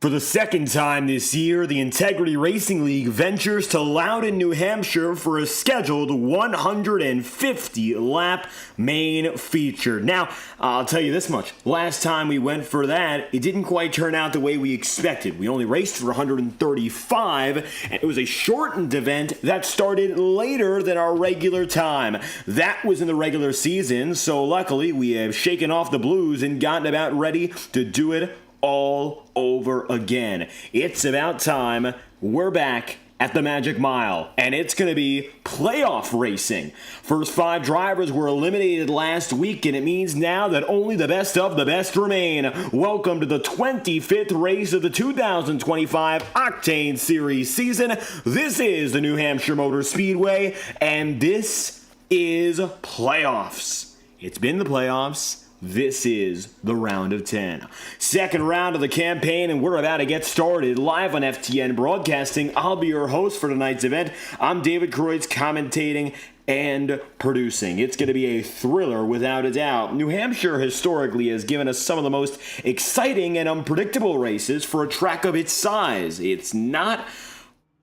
For the second time this year, the Integrity Racing League ventures to Loudon, New Hampshire for a scheduled 150-lap main feature. Now, I'll tell you this much. Last time we went for that, it didn't quite turn out the way we expected. We only raced for 135, and it was a shortened event that started later than our regular time. That was in the regular season, so luckily we have shaken off the blues and gotten about ready to do it all over again. It's about time. We're back at the Magic Mile, and it's going to be playoff racing. First 5 drivers were eliminated last week, and it means now that only the best of the best remain. Welcome to the 25th race of the 2025 Octane Series season. This is the New Hampshire Motor Speedway, and this is playoffs. It's been the playoffs. This is the round of 10. Second round of the campaign, and we're about to get started live on FTN Broadcasting. I'll be your host for tonight's event. I'm David Kreutz, commentating and producing. It's going to be a thriller without a doubt. New Hampshire historically has given us some of the most exciting and unpredictable races for a track of its size. It's not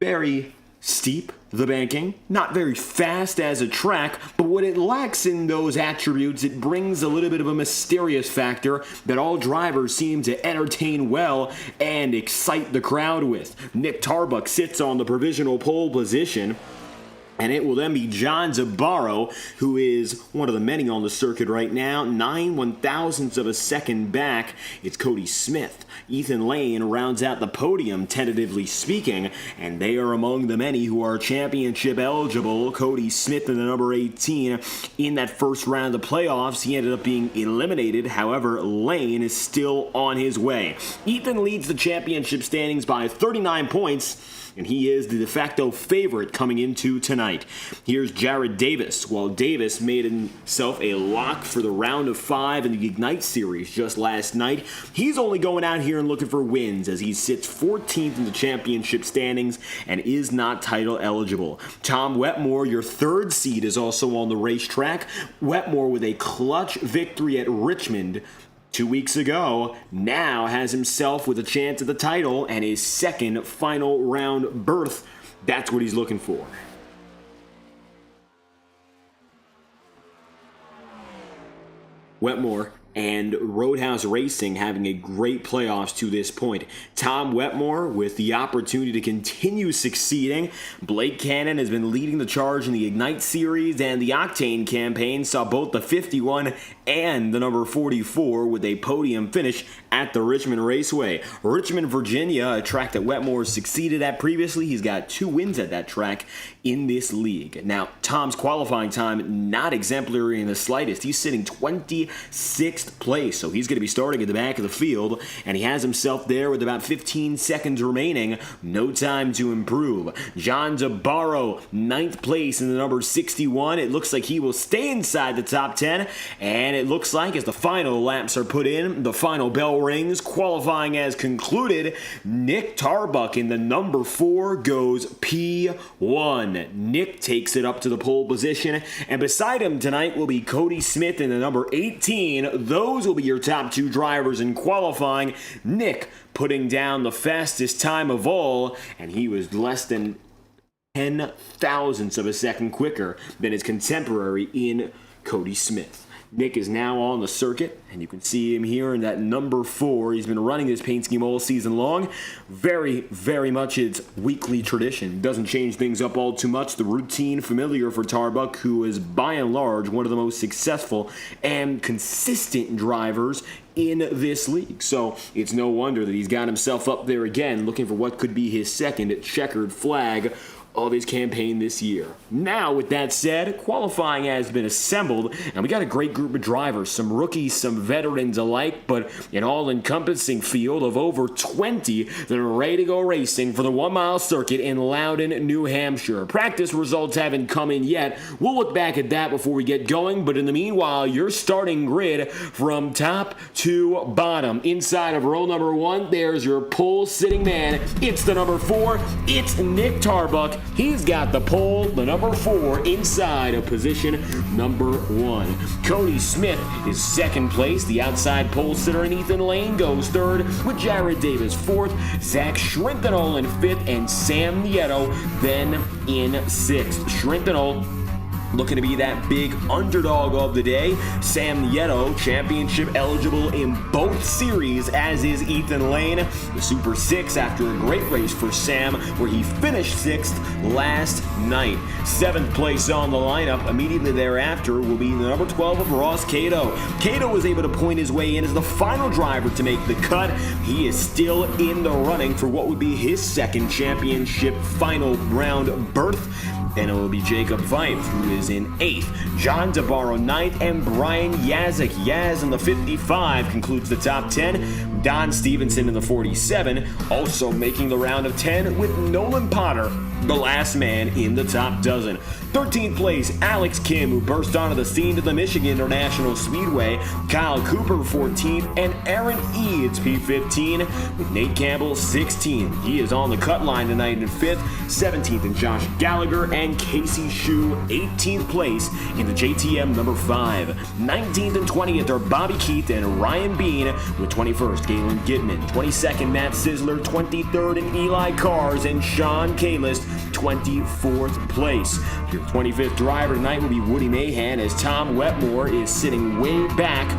very steep, the banking, not very fast as a track, but what it lacks in those attributes, it brings a little bit of a mysterious factor that all drivers seem to entertain well and excite the crowd with. Nick Tarbuck sits on the provisional pole position, and it will then be John Zabarro, who is one of the many on the circuit right now, 9 1/1000ths of a second back. It's Cody Smith. Ethan Lane rounds out the podium, tentatively speaking, and they are among the many who are championship eligible. Cody Smith in the number 18. In that first round of the playoffs, he ended up being eliminated. However, Lane is still on his way. Ethan leads the championship standings by 39 points, and he is the de facto favorite coming into tonight. Here's Jared Davis. Well, Davis made himself a lock for the round of 5 in the Ignite Series just last night. He's only going out here and looking for wins as he sits 14th in the championship standings and is not title eligible. Tom Wetmore, your third seed, is also on the racetrack. Wetmore with a clutch victory at Richmond 2 weeks ago, now has himself with a chance at the title and his second final round berth. That's what he's looking for. Wetmore and Roadhouse Racing having a great playoffs to this point. Tom Wetmore with the opportunity to continue succeeding. Blake Cannon has been leading the charge in the Ignite Series, and the Octane campaign saw both the 51 and the number 44 with a podium finish at the Richmond Raceway. Richmond, Virginia, a track that Wetmore succeeded at previously. He's got 2 wins at that track in this league. Now, Tom's qualifying time, not exemplary in the slightest. He's sitting 26th place, so he's going to be starting at the back of the field, and he has himself there with about 15 seconds remaining. No time to improve. John Zabarro, 9th place in the number 61. It looks like he will stay inside the top 10, and it looks like as the final laps are put in, the final bell rings, qualifying as concluded. Nick Tarbuck in the number 4 goes P1. Nick takes it up to the pole position, and beside him tonight will be Cody Smith in the number 18. Those will be your top 2 drivers in qualifying. Nick putting down the fastest time of all, and he was less than 10 thousandths of a second quicker than his contemporary in Cody Smith. Nick is now on the circuit, and you can see him here in that number 4. He's been running this paint scheme all season long. Very, very much its weekly tradition. Doesn't change things up all too much. The routine familiar for Tarbuck, who is by and large one of the most successful and consistent drivers in this league. So it's no wonder that he's got himself up there again, looking for what could be his second checkered flag of his campaign this year. Now, with that said, qualifying has been assembled, and we got a great group of drivers, some rookies, some veterans alike, but an all-encompassing field of over 20 that are ready to go racing for the 1-mile circuit in Loudon, New Hampshire. Practice results haven't come in yet. We'll look back at that before we get going, but in the meanwhile, your starting grid from top to bottom. Inside of row number 1, there's your pole-sitting man. It's the number 4. It's Nick Tarbuck. he's got the pole, the number 4, inside of position number 1. Cody Smith is second place. The outside pole sitter, and Ethan Lane goes third, with Jared Davis fourth, Zach Schrintenol in fifth, and Sam Nieto then in sixth. Schrintenol looking to be that big underdog of the day. Sam Nieto, championship eligible in both series, as is Ethan Lane. The Super 6 after a great race for Sam, where he finished 6th last night. 7th place on the lineup. Immediately thereafter will be the number 12 of Ross Cato. Cato was able to point his way in as the final driver to make the cut. He is still in the running for what would be his second championship final round berth. And it will be Jacob Fife, who is in 8th. John DeBarro 9th, and Brian Yazik. Yaz in the 55 concludes the top 10. Don Stevenson in the 47, also making the round of 10, with Nolan Potter, the last man in the top dozen. 13th place, Alex Kim, who burst onto the scene to the Michigan International Speedway. Kyle Cooper, 14th, and Aaron Eads, P15, with Nate Campbell, 16th. He is on the cut line tonight in 5th. 17th, and Josh Gallagher and Casey Shue, 18th place in the JTM number 5. 19th and 20th are Bobby Keith and Ryan Bean, with 21st, Galen Gitman. 22nd, Matt Sizzler. 23rd, and Eli Cars, and Sean Kalist, 24th place. Your 25th driver tonight will be Woody Mahan, as Tom Wetmore is sitting way back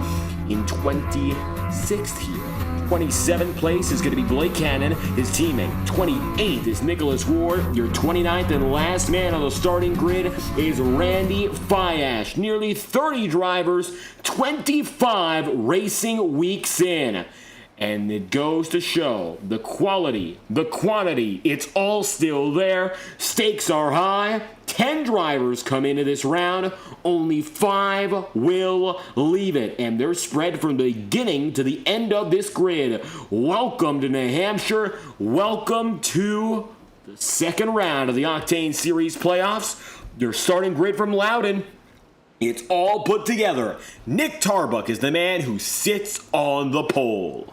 in 26th here. 27th place is going to be Blake Cannon, his teammate. 28th is Nicholas Ward. Your 29th and last man on the starting grid is Randy Fiash. Nearly 30 drivers, 25 racing weeks in. And it goes to show the quality, the quantity, it's all still there. Stakes are high. 10 drivers come into this round. Only 5 will leave it. And they're spread from the beginning to the end of this grid. Welcome to New Hampshire. Welcome to the second round of the Octane Series playoffs. Your starting grid from Loudon. It's all put together. Nick Tarbuck is the man who sits on the pole.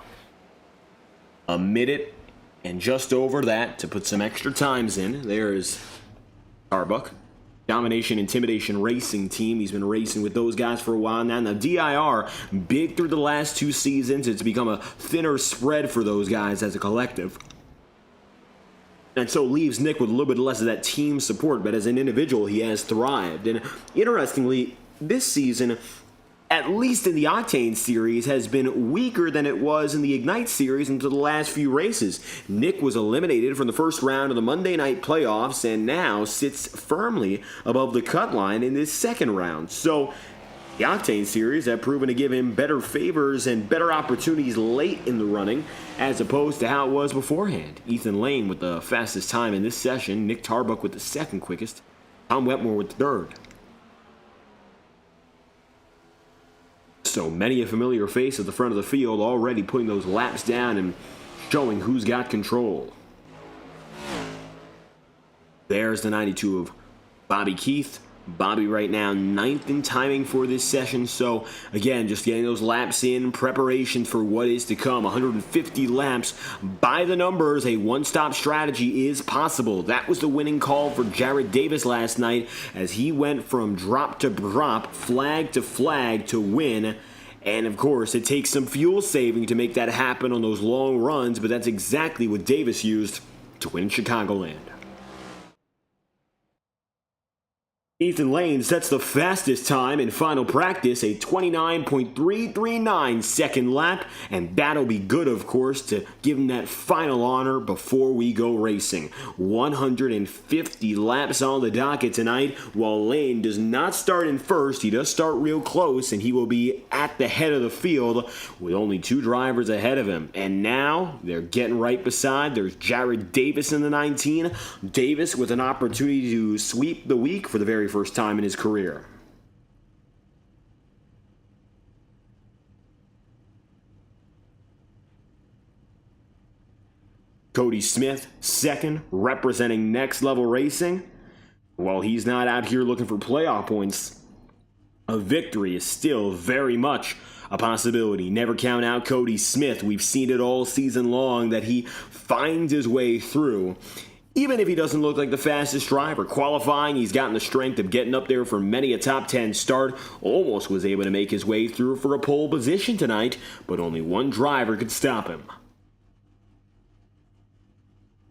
A minute and just over that to put some extra times in. There's Tarbuck. Domination Intimidation Racing team. He's been racing with those guys for a while now. Now, DIR, big through the last 2 seasons. It's become a thinner spread for those guys as a collective. And so leaves Nick with a little bit less of that team support, but as an individual, he has thrived. And interestingly, this season, at least in the Octane Series, has been weaker than it was in the Ignite Series until the last few races. Nick was eliminated from the first round of the Monday night playoffs and now sits firmly above the cut line in this second round. So the Octane Series have proven to give him better favors and better opportunities late in the running as opposed to how it was beforehand. Ethan Lane with the fastest time in this session, Nick Tarbuck with the second quickest, Tom Wetmore with the third. So many a familiar face at the front of the field, already putting those laps down and showing who's got control. There's the 92 of Bobby Keith. Bobby right now 9th in timing for this session. So again, just getting those laps in, preparation for what is to come. 150 laps by the numbers. A one-stop strategy is possible. That was the winning call for Jared Davis last night as he went from drop to drop, flag to win. And of course, it takes some fuel saving to make that happen on those long runs, but that's exactly what Davis used to win Chicagoland. Ethan Lane sets the fastest time in final practice, a 29.339 second lap, and that'll be good, of course, to give him that final honor before we go racing. 150 laps on the docket tonight. While Lane does not start in first, he does start real close, and he will be at the head of the field with only 2 drivers ahead of him. And now they're getting right beside. There's Jared Davis in the 19. Davis with an opportunity to sweep the week for the very first time in his career. Cody Smith, second, representing Next Level Racing. While he's not out here looking for playoff points, a victory is still very much a possibility. Never count out Cody Smith. We've seen it all season long that he finds his way through. Even if he doesn't look like the fastest driver, qualifying, he's gotten the strength of getting up there for many a top 10 start, almost was able to make his way through for a pole position tonight, but only one driver could stop him.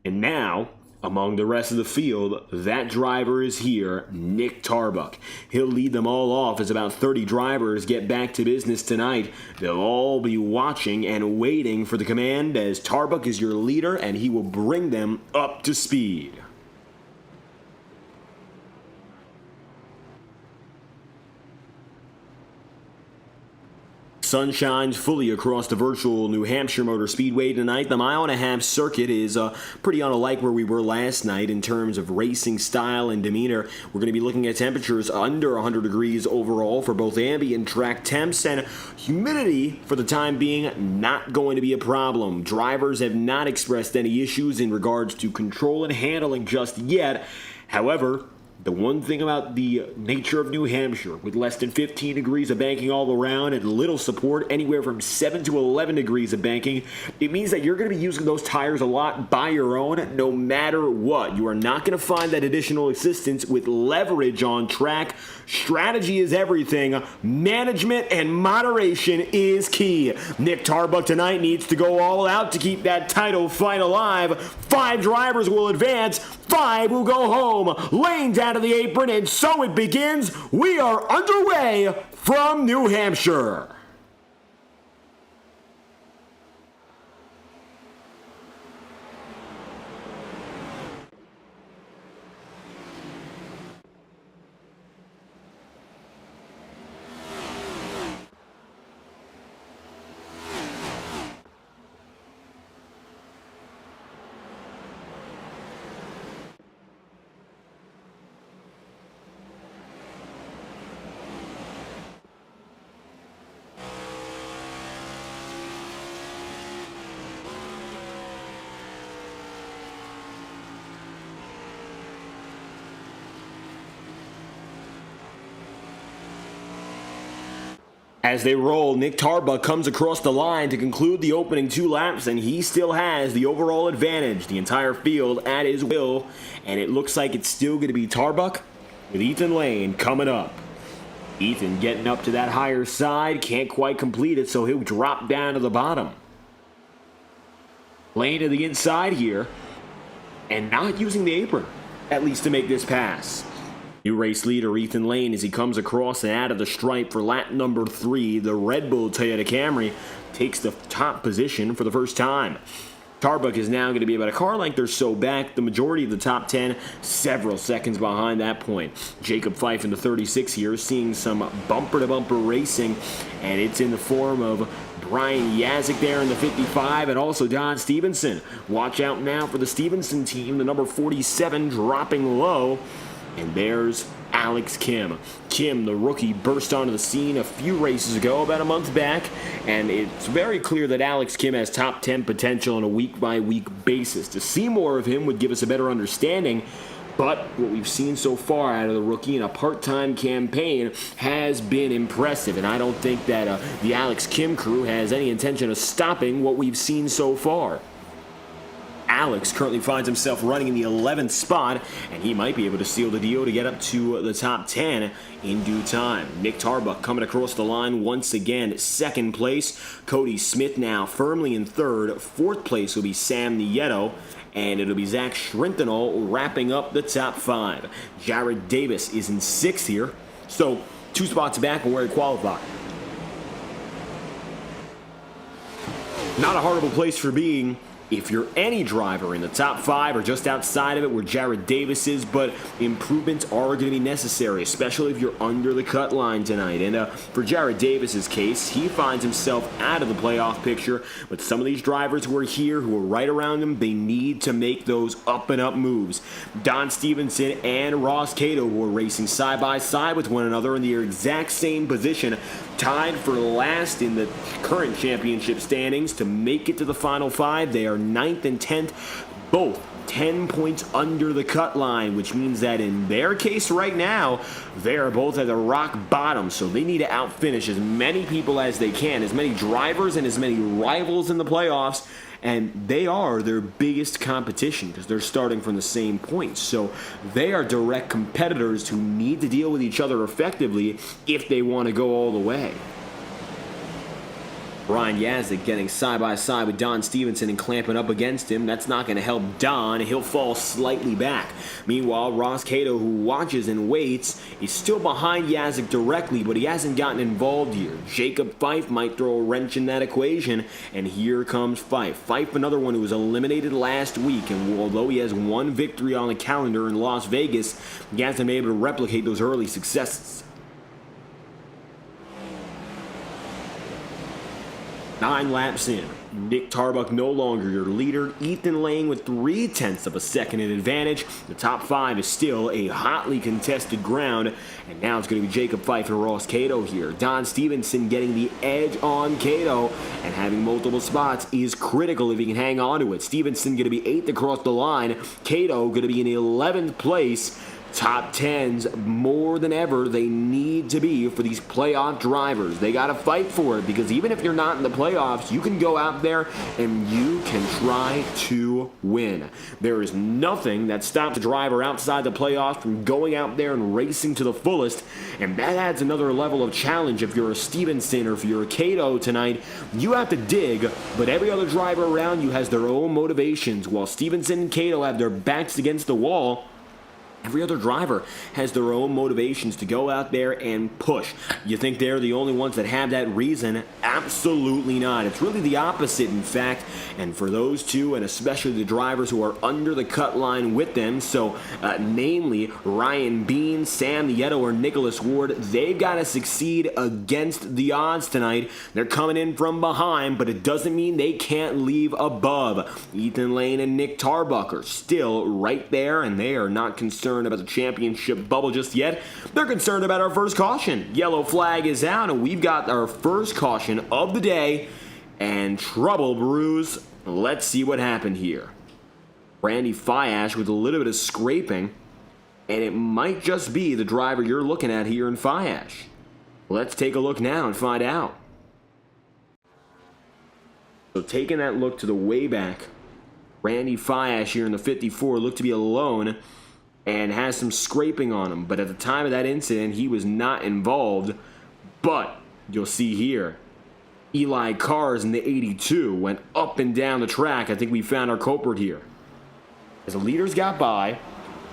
And now, among the rest of the field, that driver is here, Nick Tarbuck. He'll lead them all off as about 30 drivers get back to business tonight. They'll all be watching and waiting for the command as Tarbuck is your leader and he will bring them up to speed. Sun shines fully across the virtual New Hampshire Motor Speedway tonight. The mile-and-a-half circuit is pretty unlike where we were last night in terms of racing style and demeanor. We're going to be looking at temperatures under 100 degrees overall for both ambient track temps, and humidity for the time being not going to be a problem. Drivers have not expressed any issues in regards to control and handling just yet. However, the one thing about the nature of New Hampshire, with less than 15 degrees of banking all around and little support, anywhere from 7 to 11 degrees of banking, it means that you're going to be using those tires a lot by your own, no matter what. You are not going to find that additional assistance with leverage on track. Strategy is everything. Management and moderation is key. Nick Tarbuck tonight needs to go all out to keep that title fight alive. 5 drivers will advance, 5 will go home. Lane down to the apron, and so it begins. We are underway from New Hampshire. As they roll, Nick Tarbuck comes across the line to conclude the opening 2 laps, and he still has the overall advantage, the entire field at his will, and it looks like it's still going to be Tarbuck with Ethan Lane coming up. Ethan getting up to that higher side, can't quite complete it, so he'll drop down to the bottom. Lane to the inside here, and not using the apron, at least to make this pass. New race leader Ethan Lane as he comes across and out of the stripe for lap number 3. The Red Bull Toyota Camry takes the top position for the first time. Tarbuck is now going to be about a car length or so back, the majority of the top 10, several seconds behind that point. Jacob Fife in the 36 here, seeing some bumper-to-bumper racing, and it's in the form of Brian Yazik there in the 55, and also Don Stevenson. Watch out now for the Stevenson team, the number 47 dropping low. And there's Alex Kim. Kim, the rookie, burst onto the scene a few races ago, about a month back, and it's very clear that Alex Kim has top 10 potential on a week-by-week basis. To see more of him would give us a better understanding, but what we've seen so far out of the rookie in a part-time campaign has been impressive, and I don't think that the Alex Kim crew has any intention of stopping what we've seen so far. Alex currently finds himself running in the 11th spot, and he might be able to seal the deal to get up to the top 10 in due time. Nick Tarbuck coming across the line once again, 2nd place. Cody Smith now firmly in 3rd. 4th place will be Sam Nieto, and it'll be Zach Schrintenol wrapping up the top 5. Jared Davis is in 6th here, so 2 spots back from where he qualified. Not a horrible place for being if you're any driver in the top 5 or just outside of it where Jared Davis is, but improvements are going to be necessary, especially if you're under the cut line tonight. And for Jared Davis's case, he finds himself out of the playoff picture, but some of these drivers who are here, who are right around him, they need to make those up-and-up moves. Don Stevenson and Ross Cato were racing side-by-side with one another in the exact same position, tied for last in the current championship standings to make it to the final 5. They are 9th and 10th, both 10 points under the cut line, which means that in their case right now, they are both at the rock bottom, so they need to outfinish as many people as they can, as many drivers and as many rivals in the playoffs and they are their biggest competition because they're starting from the same point. So they are direct competitors who need to deal with each other effectively if they want to go all the way. Ryan Yazdick getting side-by-side with Don Stevenson and clamping up against him. That's not going to help Don. He'll fall slightly back. Meanwhile, Ross Cato, who watches and waits, is still behind Yazdick directly, but he hasn't gotten involved here. Jacob Fife might throw a wrench in that equation, and here comes Fife. Fife, another one who was eliminated last week, and although he has one victory on the calendar in Las Vegas, he hasn't been able to replicate those early successes. 9 laps in, Nick Tarbuck no longer your leader. Ethan Lane with 0.3 of a second in advantage. The top 5 is still a hotly contested ground, and now it's going to be Jacob Fife and Ross Cato here. Don Stevenson getting the edge on Cato, and having multiple spots is critical if he can hang on to it. Stevenson going to be 8th across the line. Cato going to be in 11th place. Top 10s more than ever they need to be for these playoff drivers. They got to fight for it, because even if you're not in the playoffs, you can go out there and you can try to win. There is nothing that stops a driver outside the playoffs from going out there and racing to the fullest, and that adds another level of challenge. If you're a Stevenson or if you're a Cato tonight, you have to dig, but every other driver around you has their own motivations. While Stevenson and Cato have their backs against the wall, every other driver has their own motivations to go out there and push. You think they're the only ones that have that reason? Absolutely not. It's really the opposite, in fact. And for those two, and especially the drivers who are under the cut line with them, so namely Ryan Bean, Sam Nieto, or Nicholas Ward, they've got to succeed against the odds tonight. They're coming in from behind, but it doesn't mean they can't leave above. Ethan Lane and Nick Tarbuck are still right there, and they are not concerned about the championship bubble just yet. They're concerned about our first caution. Yellow flag is out, and we've got our first caution of the day, and trouble brews. Let's see what happened here. Randy Fiash with a little bit of scraping, and it might just be the driver you're looking at here in Fiash. Let's take a look now and find out. So taking that look to the way back, Randy Fiash here in the 54 looked to be alone and has some scraping on him, but at the time of that incident he was not involved. But you'll see here, Eli Cars in the 82 went up and down the track. I think we found our culprit here. As the leaders got by,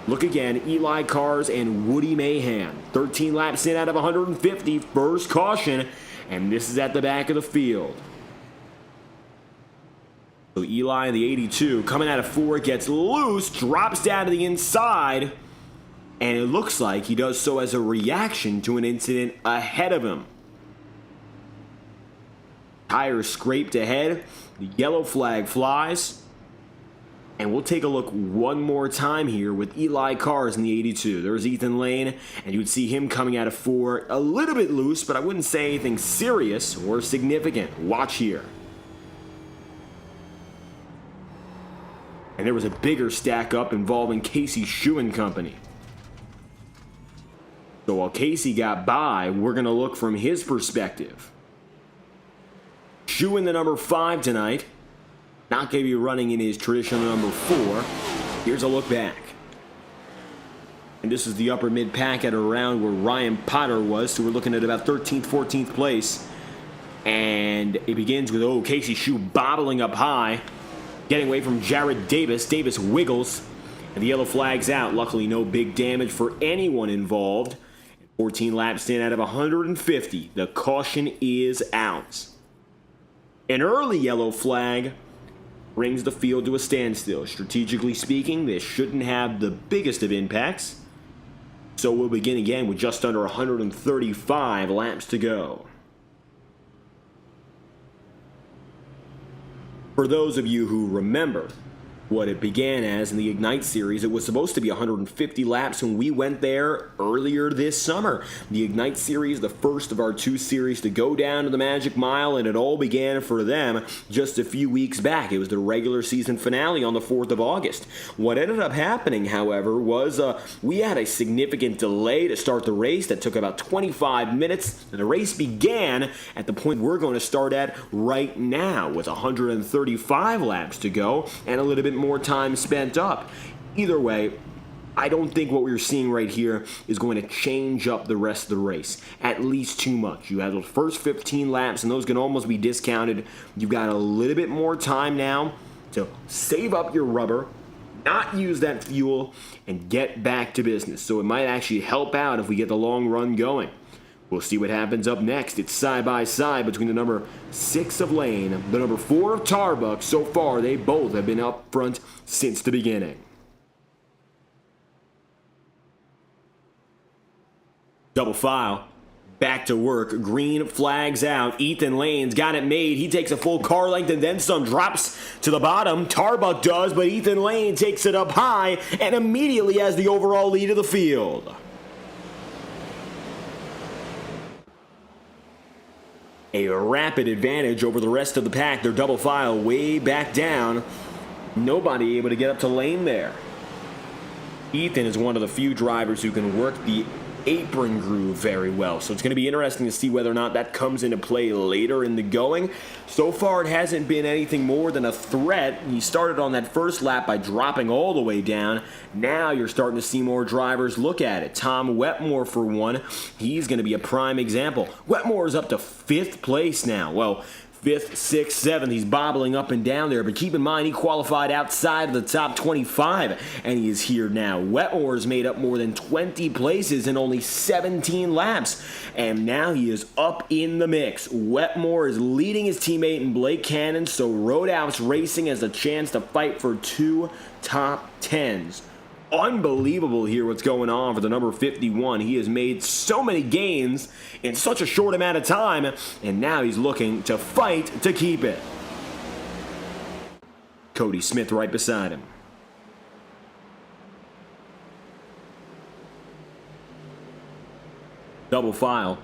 look again, Eli Cars and Woody Mahan. 13 laps in out of 150, first caution, and this is at the back of the field. So Eli in the 82 coming out of 4, gets loose, drops down to the inside, and it looks like he does so as a reaction to an incident ahead of him. Tires scraped ahead, the yellow flag flies, and we'll take a look one more time here with Eli Cars in the 82. There's Ethan Lane, and you would see him coming out of 4 a little bit loose, but I wouldn't say anything serious or significant. Watch here. And there was a bigger stack up involving Casey Shue and company. So while Casey got by, we're going to look from his perspective. Shue in the number 5 tonight. Not going to be running in his traditional number 4. Here's a look back. And this is the upper mid pack at around where Ryan Potter was. So we're looking at about 13th, 14th place. And it begins with, Casey Shue bobbling up high, getting away from Jared Davis. Davis wiggles, and the yellow flag's out. Luckily, no big damage for anyone involved. 14 laps in out of 150. The caution is out. An early yellow flag brings the field to a standstill. Strategically speaking, this shouldn't have the biggest of impacts. So we'll begin again with just under 135 laps to go. For those of you who remember, what it began as in the Ignite Series. It was supposed to be 150 laps when we went there earlier this summer. The Ignite Series, the first of our 2 series to go down to the Magic Mile, and it all began for them just a few weeks back. It was the regular season finale on the 4th of August. What ended up happening, however, was we had a significant delay to start the race that took about 25 minutes, and the race began at the point we're going to start at right now with 135 laps to go and a little bit more time spent up. Either way, I don't think what we're seeing right here is going to change up the rest of the race, at least too much. You have those first 15 laps, and those can almost be discounted. You've got a little bit more time now to save up your rubber, not use that fuel, and get back to business. So it might actually help out if we get the long run going. We'll see what happens up next. It's side by side between the number 6 of Lane, the number 4 of Tarbuck. So far, they both have been up front since the beginning. Double file. Back to work. Green flags out. Ethan Lane's got it made. He takes a full car length and then some. Drops to the bottom. Tarbuck does, but Ethan Lane takes it up high and immediately has the overall lead of the field. A rapid advantage over the rest of the pack. Their double file way back down. Nobody able to get up to Lane there. Ethan is one of the few drivers who can work the apron groove very well, so it's going to be interesting to see whether or not that comes into play later in the going. So far, it hasn't been anything more than a threat. He started on that first lap by dropping all the way down. Now you're starting to see more drivers look at it. Tom Wetmore, for one, he's going to be a prime example. Wetmore is up to 5th place now. Well, 5th, 6th, 7th, he's bobbling up and down there, but keep in mind he qualified outside of the top 25, and he is here now. Wetmore has made up more than 20 places in only 17 laps, and now he is up in the mix. Wetmore is leading his teammate in Blake Cannon, so Roadhouse Racing has a chance to fight for 2 top 10s. Unbelievable here what's going on for the number 51. He has made so many gains in such a short amount of time, and now he's looking to fight to keep it. Cody Smith right beside him. Double file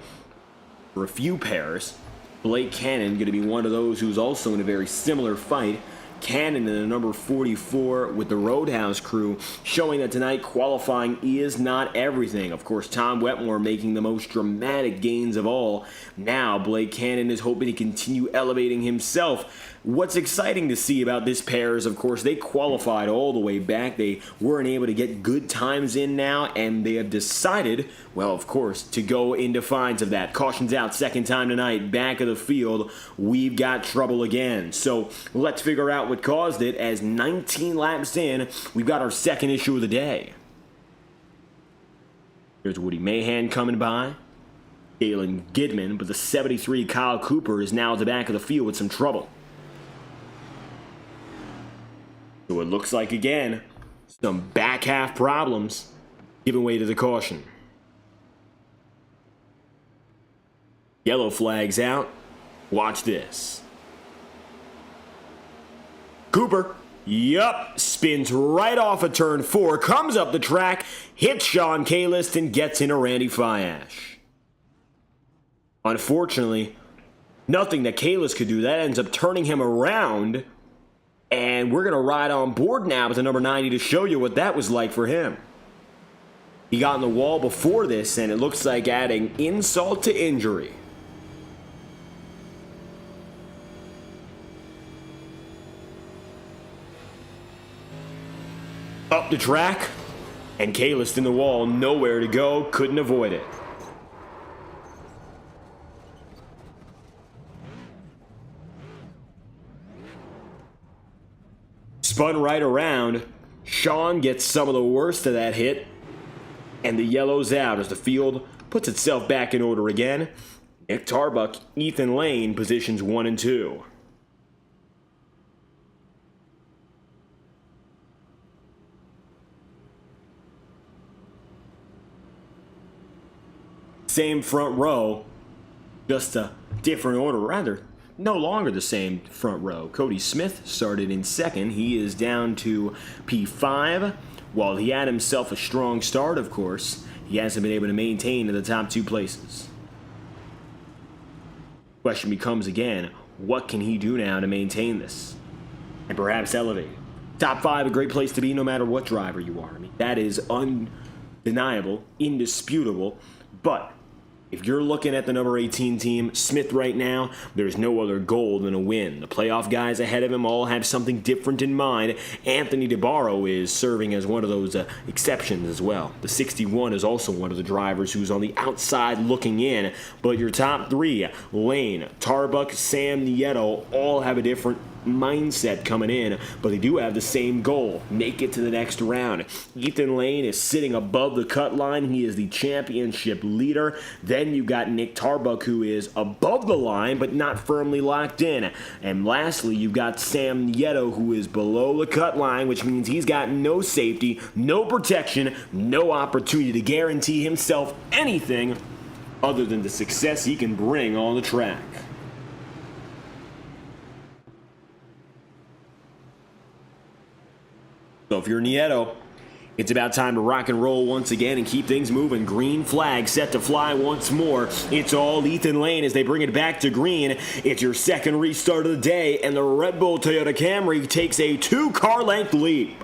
for a few pairs. Blake Cannon going to be one of those who's also in a very similar fight. Cannon in the number 44 with the Roadhouse crew, showing that tonight qualifying is not everything. Of course, Tom Wetmore making the most dramatic gains of all. Now, Blake Cannon is hoping to continue elevating himself. What's exciting to see about this pair is, of course, they qualified all the way back. They weren't able to get good times in now, and they have decided, well, of course, to go in defiance of that. Caution's out, second time tonight, back of the field. We've got trouble again. So let's figure out what caused it. As 19 laps in, we've got our second issue of the day. Here's Woody Mahan coming by. Galen Gidman, but the 73 Kyle Cooper is now at the back of the field with some trouble. So it looks like, again, some back half problems giving way to the caution. Yellow flags out. Watch this. Cooper, spins right off of turn 4, comes up the track, hits Sean Kalist, and gets into Randy Fiash. Unfortunately, nothing that Kalist could do. That ends up turning him around. And we're going to ride on board now with the number 90 to show you what that was like for him. He got on the wall before this, and it looks like adding insult to injury. Up the track, and Kalist in the wall, nowhere to go, couldn't avoid it. Spun right around. Sean gets some of the worst of that hit, and the yellow's out as the field puts itself back in order again. Nick Tarbuck, Ethan Lane, positions 1 and 2. Same front row, just a different order, rather no longer the same front row. Cody Smith started in second. He is down to P5. While he had himself a strong start, of course, he hasn't been able to maintain in the top 2 places. Question becomes again, what can he do now to maintain this and perhaps elevate it? Top 5, a great place to be no matter what driver you are. I mean, that is undeniable, indisputable, but if you're looking at the number 18 team, Smith right now, there's no other goal than a win. The playoff guys ahead of him all have something different in mind. Anthony DeBarro is serving as one of those exceptions as well. The 61 is also one of the drivers who's on the outside looking in. But your top 3, Lane, Tarbuck, Sam Nieto, all have a different mindset coming in, but they do have the same goal: make it to the next round. Ethan Lane is sitting above the cut line. He is the championship leader. Then you got Nick Tarbuck, who is above the line but not firmly locked in. And lastly, you've got Sam Nieto, who is below the cut line, which means he's got no safety, no protection, no opportunity to guarantee himself anything other than the success he can bring on the track. So if you're Nieto, it's about time to rock and roll once again and keep things moving. Green flag set to fly once more. It's all Ethan Lane as they bring it back to green. It's your second restart of the day, and the Red Bull Toyota Camry takes a 2-car length lead.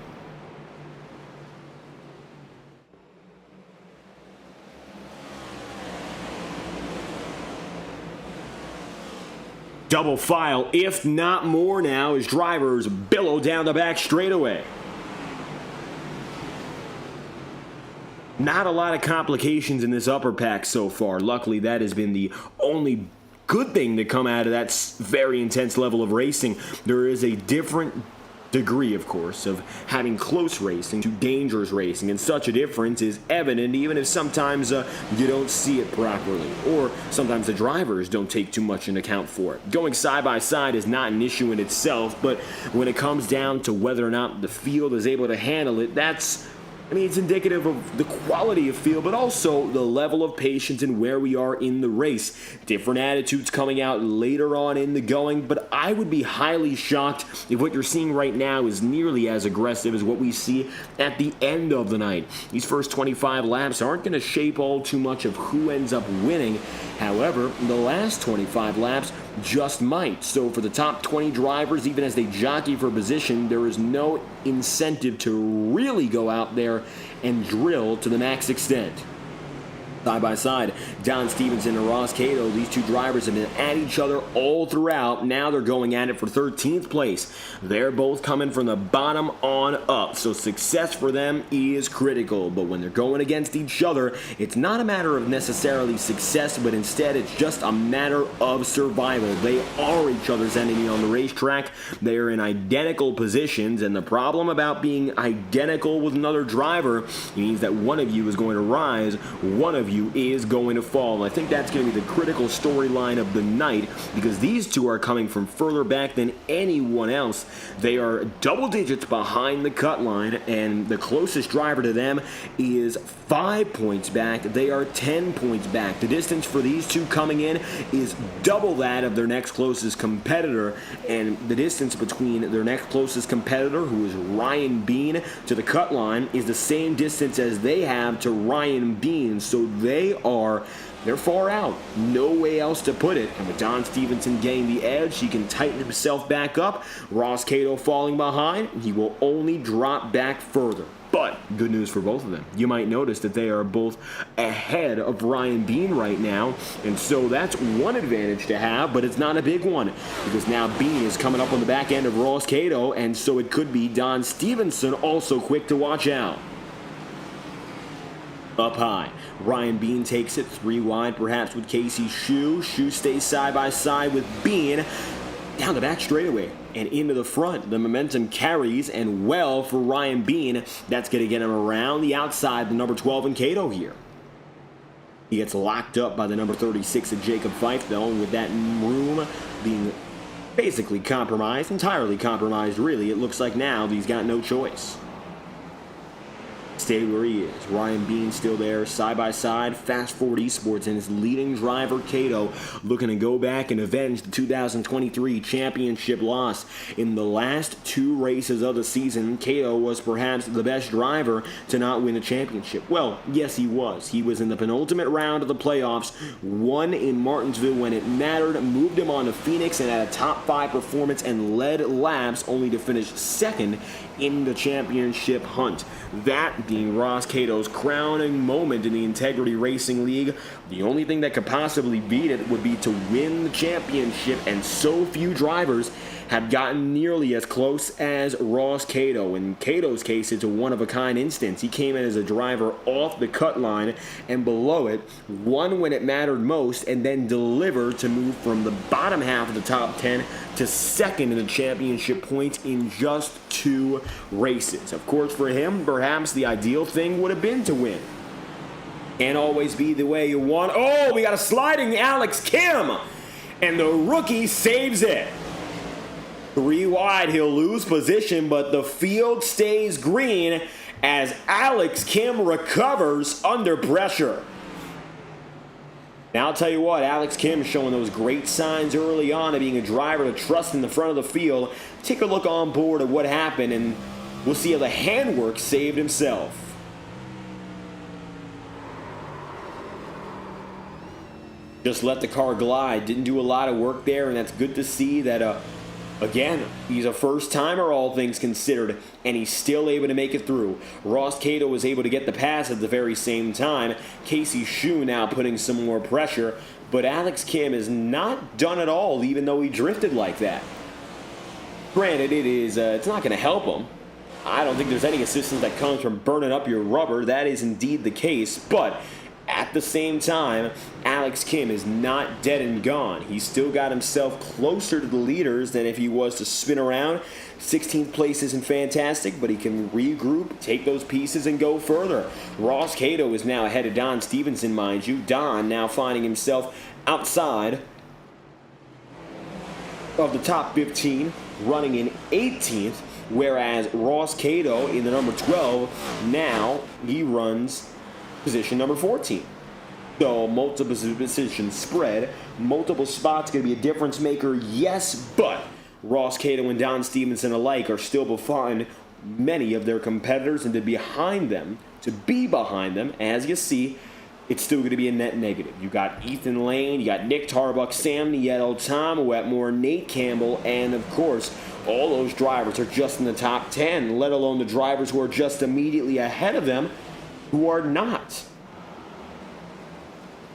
Double file, if not more now, as drivers billow down the back straightaway. Not a lot of complications in this upper pack so far. Luckily, that has been the only good thing to come out of that very intense level of racing. There is a different degree, of course, of having close racing to dangerous racing, and such a difference is evident even if sometimes you don't see it properly, or sometimes the drivers don't take too much into account for it. Going side by side is not an issue in itself, but when it comes down to whether or not the field is able to handle it, it's indicative of the quality of field, but also the level of patience and where we are in the race. Different attitudes coming out later on in the going, but I would be highly shocked if what you're seeing right now is nearly as aggressive as what we see at the end of the night. These first 25 laps aren't going to shape all too much of who ends up winning. However, the last 25 laps just might. So for the top 20 drivers, even as they jockey for position, there is no incentive to really go out there and drill to the max extent. Side by side, Don Stevenson and Ross Cato, these two drivers have been at each other all throughout. Now they're going at it for 13th place. They're both coming from the bottom on up, so success for them is critical. But when they're going against each other, it's not a matter of necessarily success, but instead it's just a matter of survival. They are each other's enemy on the racetrack. They are in identical positions, and the problem about being identical with another driver means that one of you is going to rise, one of you is going to fall. And I think that's going to be the critical storyline of the night, because these two are coming from further back than anyone else. They are double digits behind the cut line, and the closest driver to them is 5 points back. They are 10 points back. The distance for these two coming in is double that of their next closest competitor, and the distance between their next closest competitor, who is Ryan Bean, to the cut line is the same distance as they have to Ryan Bean. So they're far out. No way else to put it. And with Don Stevenson getting the edge, he can tighten himself back up. Ross Cato falling behind, he will only drop back further. But good news for both of them. You might notice that they are both ahead of Ryan Bean right now, and so that's one advantage to have, but it's not a big one, because now Bean is coming up on the back end of Ross Cato, and so it could be Don Stevenson also quick to watch out. Up high, Ryan Bean takes it 3 wide, perhaps with Casey Shue. Shue stays side by side with Bean down the back straightaway and into the front. The momentum carries, and well for Ryan Bean. That's going to get him around the outside, the number 12 in Cato here. He gets locked up by the number 36 of Jacob Fife, though, and with that room being basically compromised, entirely compromised, really, it looks like now he's got no choice. stay where he is. Ryan Bean still there, side by side. Fast Forward Esports and his leading driver, Cato, looking to go back and avenge the 2023 championship loss. In the last 2 races of the season, Cato was perhaps the best driver to not win the championship. Well, yes, he was. He was in the penultimate round of the playoffs, won in Martinsville when it mattered, moved him on to Phoenix and had a top 5 performance and led laps, only to finish second in the championship hunt. That being Ross Cato's crowning moment in the Integrity Racing League. The only thing that could possibly beat it would be to win the championship, and so few drivers have gotten nearly as close as Ross Cato. In Cato's case, it's a one-of-a-kind instance. He came in as a driver off the cut line and below it, won when it mattered most, and then delivered to move from the bottom half of the top 10 to second in the championship points in just 2 races. Of course, for him, perhaps the ideal thing would have been to win. Can't always be the way you want. Oh, we got a sliding Alex Kim, and the rookie saves it. 3 wide, he'll lose position, but the field stays green as Alex Kim recovers under pressure. Now, I'll tell you what, Alex Kim showing those great signs early on of being a driver to trust in the front of the field. Take a look on board at what happened, and we'll see how the handwork saved himself. Just let the car glide. Didn't do a lot of work there, and that's good to see that, again, he's a first-timer, all things considered, and he's still able to make it through. Ross Cato was able to get the pass at the very same time. Casey Shue now putting some more pressure, but Alex Kim is not done at all, even though he drifted like that. Granted, it's not going to help him. I don't think there's any assistance that comes from burning up your rubber. That is indeed the case, but at the same time, Alex Kim is not dead and gone. He's still got himself closer to the leaders than if he was to spin around. 16th place isn't fantastic, but he can regroup, take those pieces, and go further. Ross Cato is now ahead of Don Stevenson, mind you. Don now finding himself outside of the top 15, running in 18th, whereas Ross Cato in the number 12, now he runs position number 14. So multiple position spread, multiple spots going to be a difference maker, yes, but Ross Cato and Don Stevenson alike are still behind many of their competitors, and to be behind them, as you see, it's still going to be a net negative. You got Ethan Lane, you got Nick Tarbuck, Sam Nieto, Tom Wetmore, Nate Campbell, and of course, all those drivers are just in the top 10, let alone the drivers who are just immediately ahead of them who are not.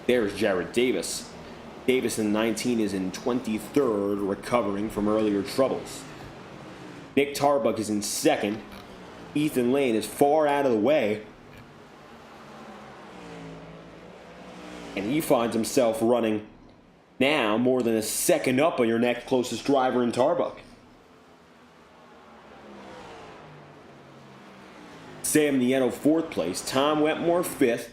There's Jared Davis. Davis in 19 is in 23rd, recovering from earlier troubles. Nick Tarbuck is in 2nd. Ethan Lane is far out of the way. And he finds himself running now more than a second up on your next closest driver in Tarbuck. Sam Nieto 4th place, Tom Wetmore 5th.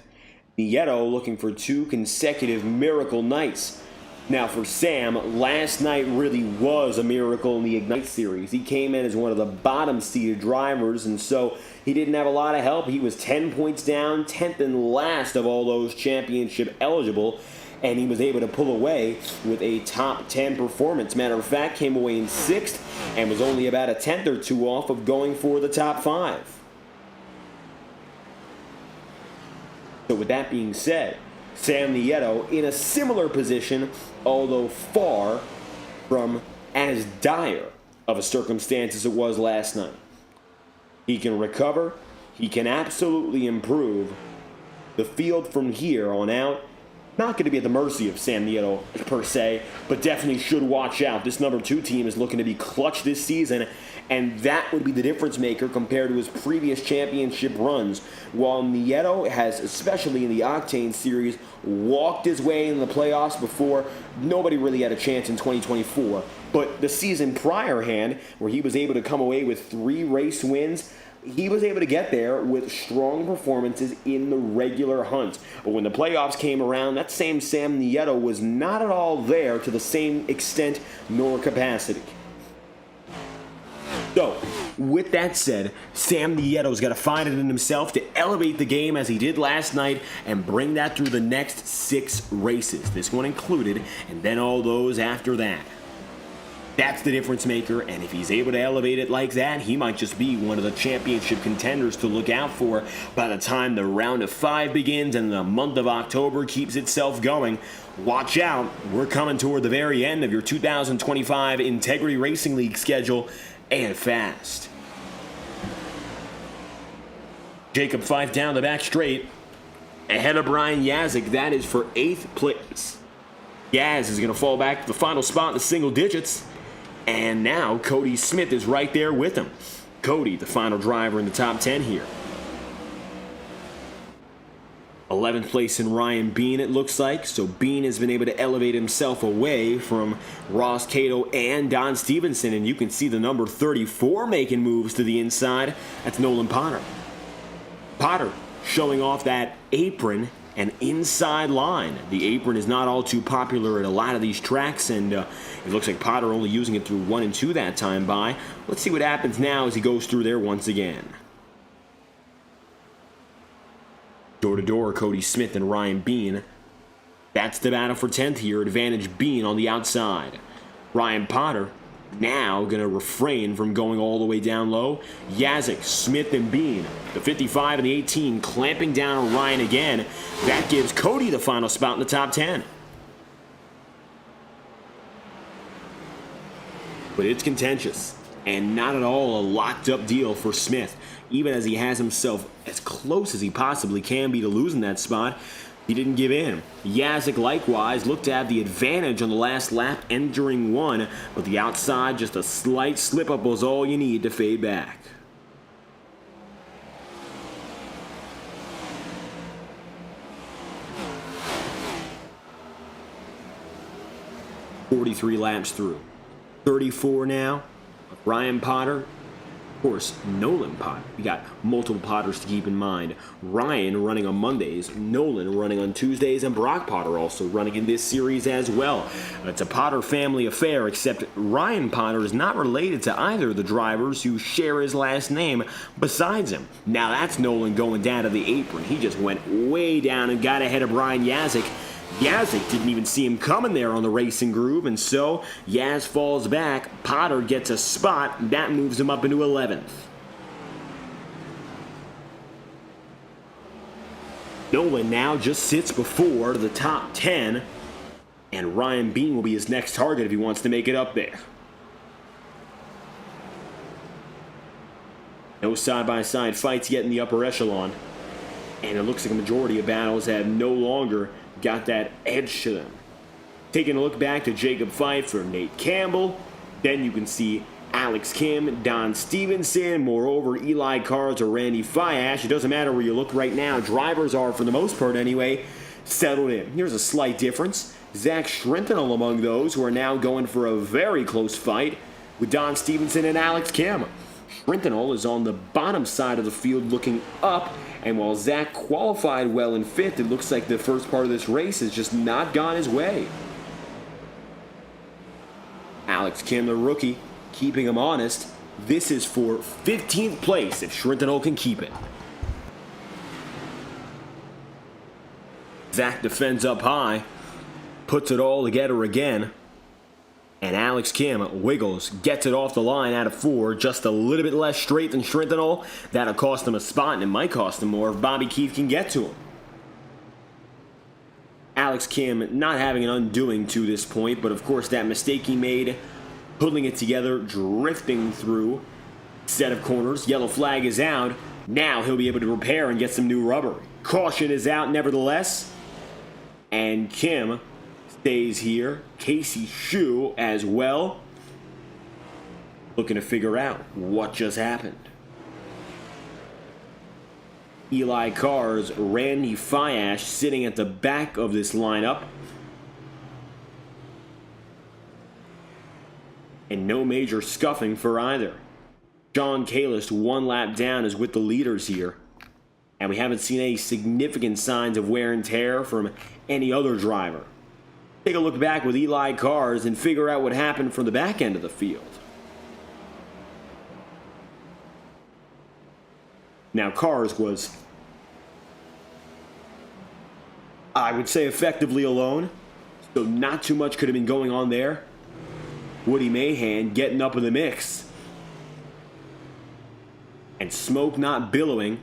Nieto looking for 2 consecutive miracle nights. Now for Sam, last night really was a miracle in the Ignite Series. He came in as one of the bottom seeded drivers, and so he didn't have a lot of help. He was 10 points down, 10th and last of all those championship eligible, and he was able to pull away with a top 10 performance. Matter of fact, came away in 6th and was only about a 10th or 2 off of going for the top 5. So with that being said, Sam Nieto in a similar position, although far from as dire of a circumstance as it was last night. He can recover. He can absolutely improve. The field from here on out, not going to be at the mercy of Sam Nieto per se, but definitely should watch out. This number 2 team is looking to be clutch this season, and that would be the difference maker compared to his previous championship runs. While Nieto has, especially in the Octane Series, walked his way in the playoffs before, nobody really had a chance in 2024. But the season prior hand, where he was able to come away with 3 race wins, he was able to get there with strong performances in the regular hunt. But when the playoffs came around, that same Sam Nieto was not at all there to the same extent nor capacity. So, with that said, Sam Nieto's got to find it in himself to elevate the game as he did last night and bring that through the next 6 races, this one included, and then all those after that. That's the difference maker, and if he's able to elevate it like that, he might just be one of the championship contenders to look out for by the time the round of 5 begins and the month of October keeps itself going. Watch out, we're coming toward the very end of your 2025 Integrity Racing League schedule, and fast. Jacob Fife down the back straight, ahead of Brian Yazik, that is for 8th place. Yaz is going to fall back to the final spot in the single digits. And now Cody Smith is right there with him. Cody, the final driver in the top 10 here. 11th place in Ryan Bean, it looks like. So Bean has been able to elevate himself away from Ross Cato and Don Stevenson. And you can see the number 34 making moves to the inside. That's Nolan Potter. Potter showing off that apron and inside line. The apron is not all too popular at a lot of these tracks, and it looks like Potter only using it through 1 and 2 that time by. Let's see what happens now as he goes through there once again. Door to door, Cody Smith and Ryan Bean. That's the battle for 10th here. Advantage Bean on the outside. Ryan Potter now going to refrain from going all the way down low. Yazik, Smith, and Bean. The 55 and the 18 clamping down on Ryan again. That gives Cody the final spot in the top 10. But it's contentious, and not at all a locked up deal for Smith. Even as he has himself as close as he possibly can be to losing that spot, he didn't give in. Yazik likewise looked to have the advantage on the last lap entering 1, but the outside, just a slight slip up was all you need to fade back. .43 laps through. 34 now. Ryan Potter. Of course, Nolan Potter. We got multiple Potters to keep in mind. Ryan running on Mondays, Nolan running on Tuesdays, and Brock Potter also running in this series as well. It's a Potter family affair, except Ryan Potter is not related to either of the drivers who share his last name besides him. Now that's Nolan going down to the apron. He just went way down and got ahead of Brian Yazik. Yazik didn't even see him coming there on the racing groove, and so Yaz falls back. Potter gets a spot. That moves him up into 11th. Nolan now just sits before the top 10, and Ryan Bean will be his next target if he wants to make it up there. No side-by-side fights yet in the upper echelon, and it looks like a majority of battles have no longer got that edge to them. Taking a look back to Jacob Pfeiffer, Nate Campbell, then you can see Alex Kim, Don Stevenson, moreover Eli Cars or Randy Fiash. It doesn't matter where you look right now. Drivers are, for the most part anyway, settled in. Here's a slight difference. Zach Schrentenel among those who are now going for a very close fight with Don Stevenson and Alex Kim. Schrentenel is on the bottom side of the field looking up, and while Zach qualified well in 5th, it looks like the first part of this race has just not gone his way. Alex Kim, the rookie, keeping him honest. This is for 15th place if Schrentenel can keep it. Zach defends up high, puts it all together again. And Alex Kim wiggles, gets it off the line out of 4, just a little bit less straight than Schrentenel. That'll cost him a spot, and it might cost him more if Bobby Keith can get to him. Alex Kim not having an undoing to this point, but of course that mistake he made, pulling it together, drifting through set of corners. Yellow flag is out. Now he'll be able to repair and get some new rubber. Caution is out nevertheless. And Kim stays here. Casey Shue as well. Looking to figure out what just happened. Eli Cars, Randy Fiash sitting at the back of this lineup. And no major scuffing for either. John Kalis, 1 lap down, is with the leaders here. And we haven't seen any significant signs of wear and tear from any other driver. Take a look back with Eli Cars and figure out what happened from the back end of the field. Now, Cars was, I would say, effectively alone, so not too much could have been going on there. Woody Mahan getting up in the mix. And smoke not billowing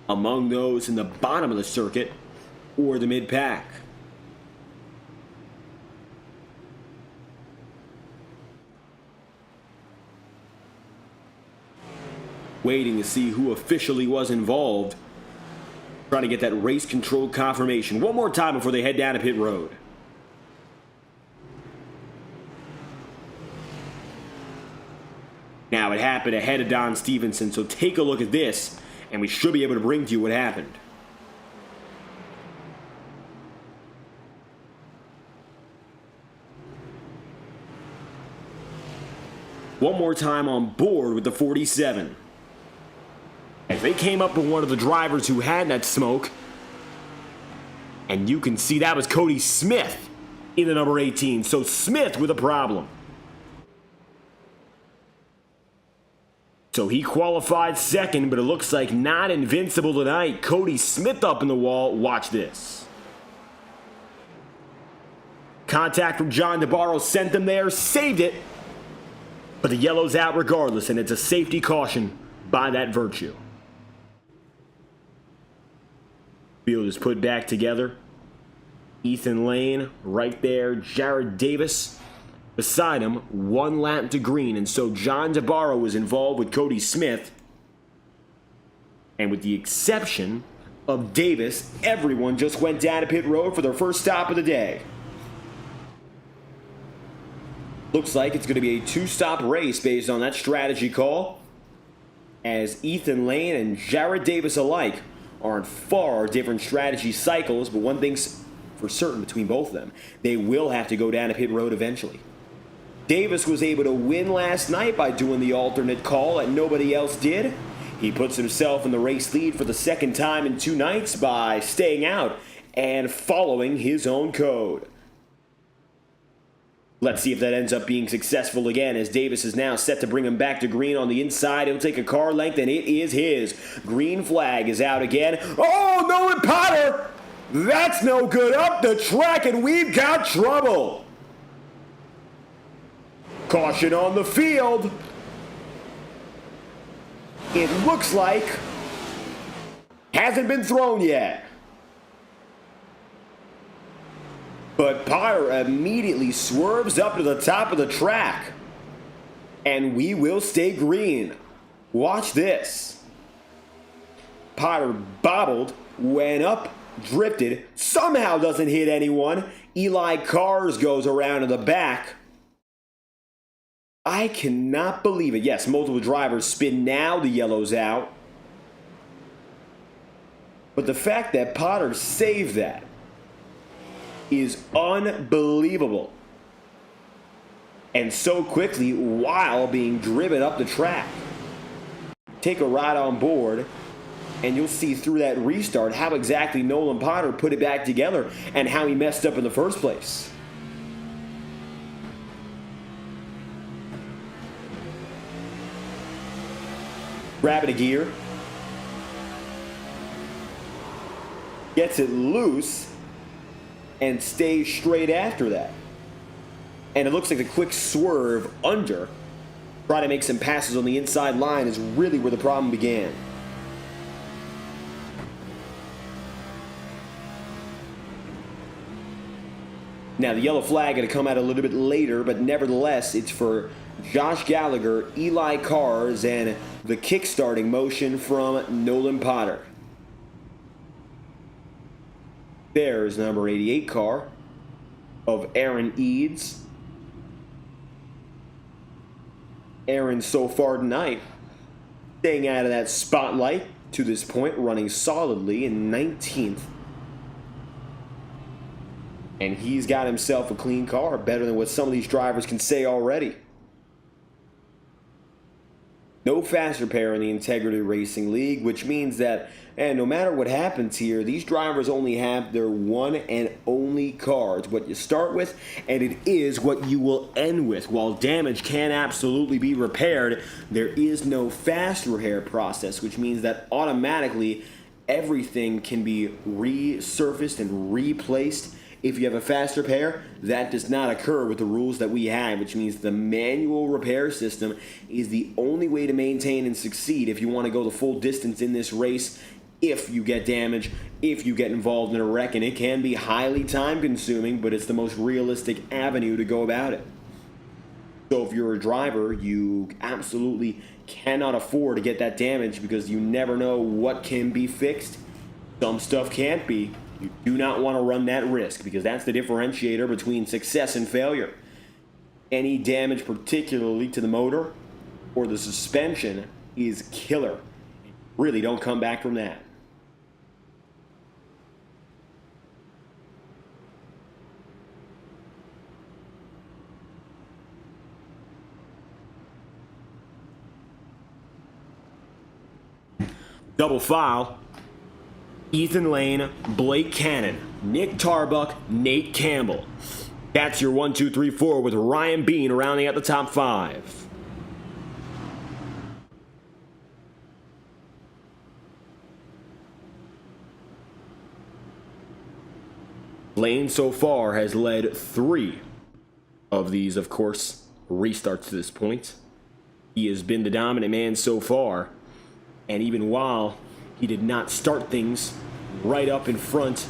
among those in the bottom of the circuit or the mid-pack. Waiting to see who officially was involved. Trying to get that race control confirmation one more time before they head down to pit road. Now, it happened ahead of Don Stevenson, so take a look at this, and we should be able to bring to you what happened. One more time on board with the 47. As they came up with one of the drivers who had that smoke, and you can see that was Cody Smith in the number 18. So Smith with a problem. So he qualified second, but it looks like not invincible tonight. Cody Smith up in the wall. Watch this. Contact from John DeBarro sent them there, saved it. But the yellow's out regardless, and it's a safety caution by that Virtue. Field is put back together. Ethan Lane right there. Jared Davis beside him, one lap to green. And so John DeBarro was involved with Cody Smith. And with the exception of Davis, everyone just went down to pit road for their first stop of the day. Looks like it's going to be a two-stop race based on that strategy call, as Ethan Lane and Jared Davis alike are in far different strategy cycles, but one thing's for certain between both of them: they will have to go down to pit road eventually. Davis was able to win last night by doing the alternate call that nobody else did. He puts himself in the race lead for the second time in 2 nights by staying out and following his own code. Let's see if that ends up being successful again, as Davis is now set to bring him back to green on the inside. He'll take a car length, and it is his. Green flag is out again. Oh, Nolan Potter! That's no good. Up the track, and we've got trouble. Caution on the field. It looks like hasn't been thrown yet. But Potter immediately swerves up to the top of the track. And we will stay green. Watch this. Potter bobbled, went up, drifted, somehow doesn't hit anyone. Eli Cars goes around to the back. I cannot believe it. Yes, multiple drivers spin now. The yellow's out. But the fact that Potter saved that is unbelievable. And so quickly while being driven up the track. Take a ride on board and you'll see through that restart how exactly Nolan Potter put it back together and how he messed up in the first place. Grabbing a gear. Gets it loose and stays straight after that. And it looks like the quick swerve under, trying to make some passes on the inside line, is really where the problem began. Now, the yellow flag going to come out a little bit later, but nevertheless, it's for Josh Gallagher, Eli Cars, and the kick-starting motion from Nolan Potter. There's number 88 car of Aaron Eads. Aaron so far tonight staying out of that spotlight to this point, running solidly in 19th. And he's got himself a clean car, better than what some of these drivers can say already. No fast repair in the Integrity Racing League, which means that, and no matter what happens here, these drivers only have their one and only car. It's what you start with, and it is what you will end with. While damage can absolutely be repaired, there is no fast repair process, which means that automatically everything can be resurfaced and replaced. If you have a fast repair, that does not occur with the rules that we have, which means the manual repair system is the only way to maintain and succeed if you want to go the full distance in this race. If you get damage, if you get involved in a wreck, and it can be highly time consuming, but it's the most realistic avenue to go about it. So if you're a driver, you absolutely cannot afford to get that damage because you never know what can be fixed. Some stuff can't be. You do not want to run that risk because that's the differentiator between success and failure. Any damage, particularly to the motor or the suspension, is killer. Really don't come back from that. Double file. Ethan Lane, Blake Cannon, Nick Tarbuck, Nate Campbell. That's your 1, 2, 3, 4 with Ryan Bean rounding out the top 5. Lane so far has led 3 of these, of course, restarts to this point. He has been the dominant man so far, and even while he did not start things right up in front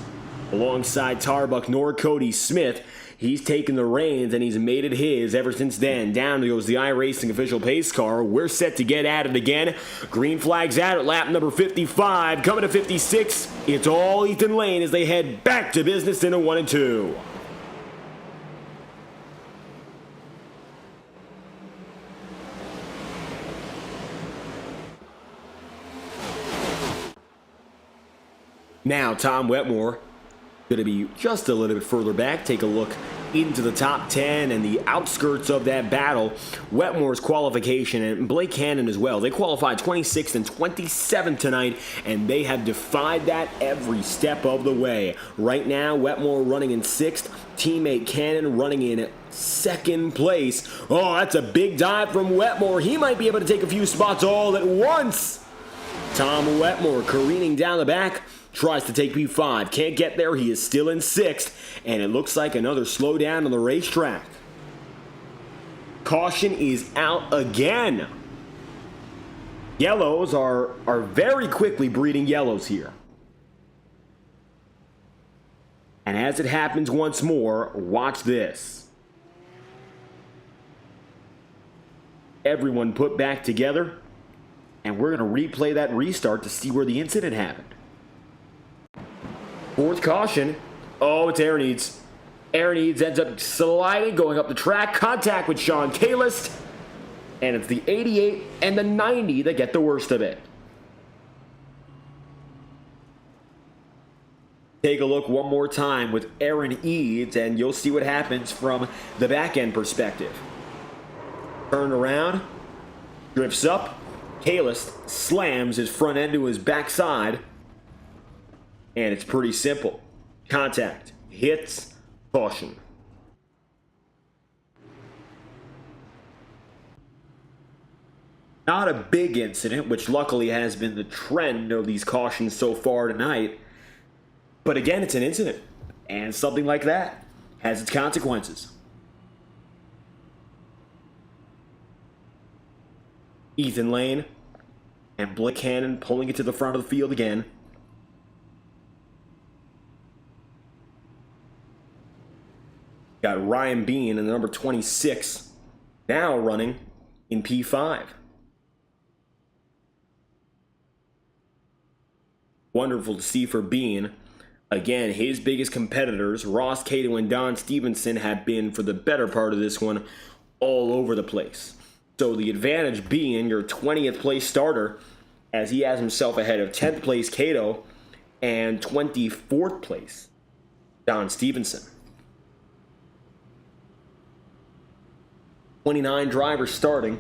alongside Tarbuck nor Cody Smith, he's taken the reins and he's made it his ever since then. Down goes the iRacing official pace car. We're set to get at it again. Green flag's out at lap number 55. Coming to 56, it's all Ethan Lane as they head back to business in a 1 and 2. Now, Tom Wetmore going to be just a little bit further back. Take a look into the top 10 and the outskirts of that battle. Wetmore's qualification and Blake Cannon as well. They qualified 26th and 27th tonight, and they have defied that every step of the way. Right now, Wetmore running in 6th. Teammate Cannon running in 2nd place. Oh, that's a big dive from Wetmore. He might be able to take a few spots all at once. Tom Wetmore careening down the back. Tries to take P5. Can't get there. He is still in 6th. And it looks like another slowdown on the racetrack. Caution is out again. Yellows are very quickly breeding yellows here. And as it happens once more, watch this. Everyone put back together. And we're going to replay that restart to see where the incident happened. 4th caution. Oh, it's Aaron Eads. Aaron Eads ends up sliding, going up the track. Contact with Sean Kalist. And it's the 88 and the 90 that get the worst of it. Take a look one more time with Aaron Eads, and you'll see what happens from the back end perspective. Turn around. Drifts up. Kalist slams his front end to his backside. And it's pretty simple. Contact, hits, caution. Not a big incident, which luckily has been the trend of these cautions so far tonight. But again, it's an incident. And something like that has its consequences. Ethan Lane and Blake Cannon pulling it to the front of the field again. Got Ryan Bean in the number 26, now running in P5. Wonderful to see for Bean. Again, his biggest competitors, Ross Cato and Don Stevenson, have been, for the better part of this one, all over the place. So the advantage being your 20th place starter, as he has himself ahead of 10th place Cato and 24th place Don Stevenson. 29 drivers starting,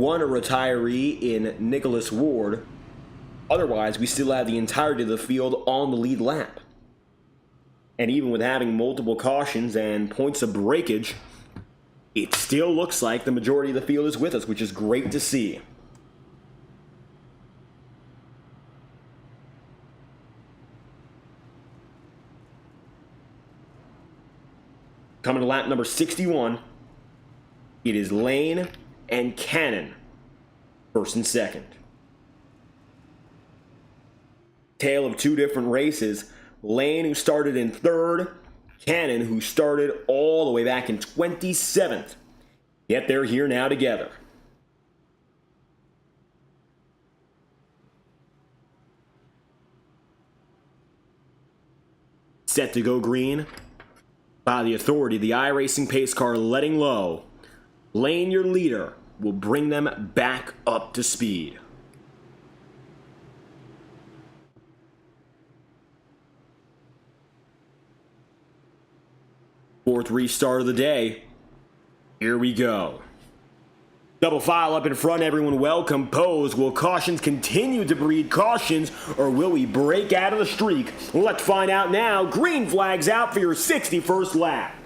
one, a retiree in Nicholas Ward. Otherwise, we still have the entirety of the field on the lead lap. And even with having multiple cautions and points of breakage, it still looks like the majority of the field is with us, which is great to see. Coming to lap number 61, it is Lane and Cannon, first and second. Tale of two different races. Lane, who started in third, Cannon, who started all the way back in 27th. Yet they're here now together. Set to go green by the authority, the iRacing pace car letting low. Lane, your leader, will bring them back up to speed. Fourth restart of the day. Here we go. Double file up in front, everyone well composed. Will cautions continue to breed cautions, or will we break out of the streak? Let's find out now. Green flags out for your 61st lap.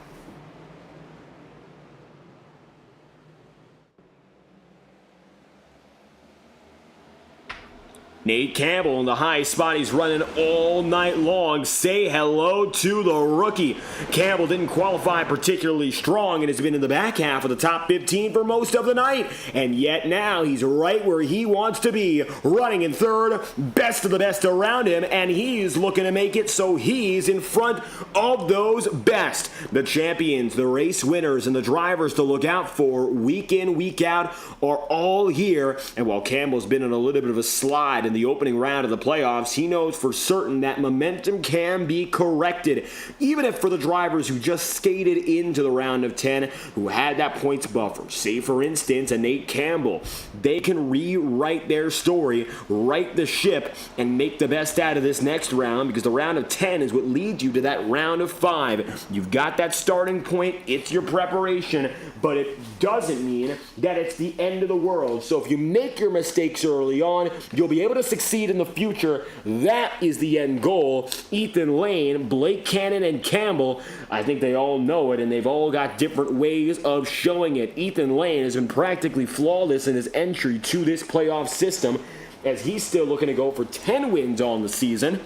Nate Campbell in the high spot. He's running all night long. Say hello to the rookie. Campbell didn't qualify particularly strong and has been in the back half of the top 15 for most of the night. And yet now he's right where he wants to be, running in third, best of the best around him, and he's looking to make it so he's in front of those best. The champions, the race winners, and the drivers to look out for week in, week out are all here. And while Campbell's been on a little bit of a slide in the opening round of the playoffs, he knows for certain that momentum can be corrected, even if for the drivers who just skated into the round of 10, who had that points buffer, say for instance a Nate Campbell, they can rewrite their story, right the ship, and make the best out of this next round, because the round of 10 is what leads you to that round of 5. You've got that starting point, it's your preparation, but it doesn't mean that it's the end of the world. So if you make your mistakes early on, you'll be able to succeed in the future. That is the end goal. Ethan Lane, Blake Cannon, and Campbell, I think they all know it, and they've all got different ways of showing it. Ethan Lane has been practically flawless in his entry to this playoff system, as he's still looking to go for 10 wins on the season.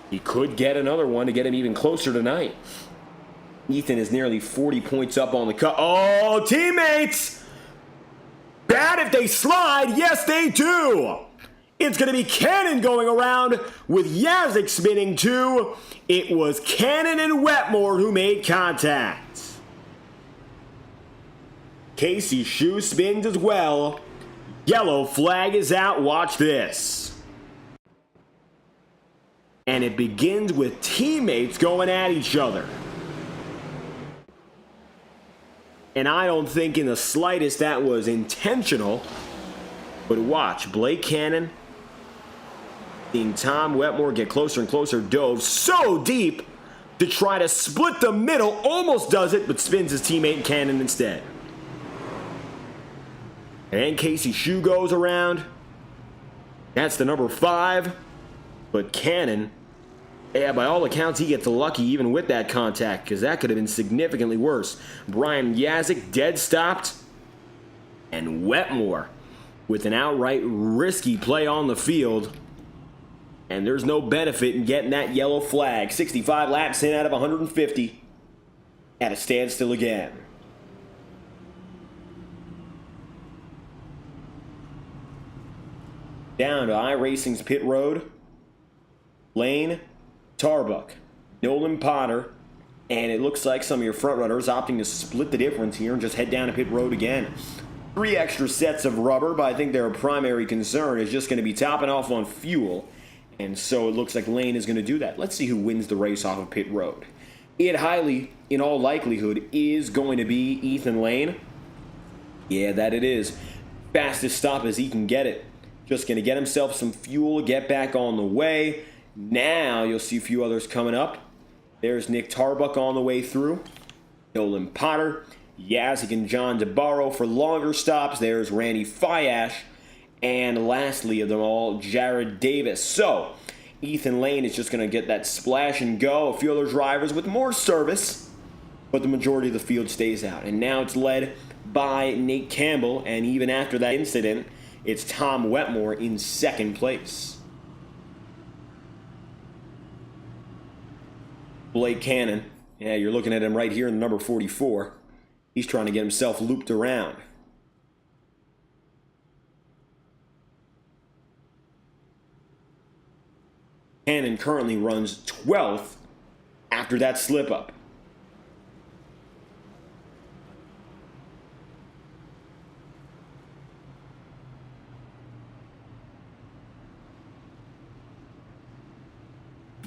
He could get another one to get him even closer tonight. Ethan is nearly 40 points up on the cut. Oh, teammates! Bad if they slide. Yes, they do. It's going to be Cannon going around with Yazik spinning too. It was Cannon and Wetmore who made contact. Casey's shoe spins as well. Yellow flag is out. Watch this. And it begins with teammates going at each other. And I don't think in the slightest that was intentional. But watch, Blake Cannon seeing Tom Wetmore get closer and closer, dove so deep to try to split the middle, almost does it, but spins his teammate Cannon instead. And Casey's shoe goes around. That's the number 5. But Cannon, yeah, by all accounts, he gets lucky even with that contact, because that could have been significantly worse. Brian Yazik dead stopped. And Wetmore with an outright risky play on the field. And there's no benefit in getting that yellow flag. 65 laps in out of 150. At a standstill again. Down to iRacing's pit road. Lane, Tarbuck, Nolan Potter, and it looks like some of your front runners opting to split the difference here and just head down to pit road again. 3 extra sets of rubber, but I think their primary concern is just going to be topping off on fuel. And so it looks like Lane is going to do that. Let's see who wins the race off of pit road. It highly, in all likelihood, is going to be Ethan Lane. Yeah, that it is. Fastest stop as he can get it. Just going to get himself some fuel, get back on the way. Now you'll see a few others coming up. There's Nick Tarbuck on the way through. Nolan Potter. Yazik and John DeBarro. For longer stops, there's Randy Fiash. And lastly of them all, Jared Davis. So, Ethan Lane is just going to get that splash and go. A few other drivers with more service, but the majority of the field stays out. And now it's led by Nate Campbell, and even after that incident, it's Tom Wetmore in second place. Blake Cannon, yeah, you're looking at him right here in the number 44. He's trying to get himself looped around. Cannon currently runs 12th after that slip-up.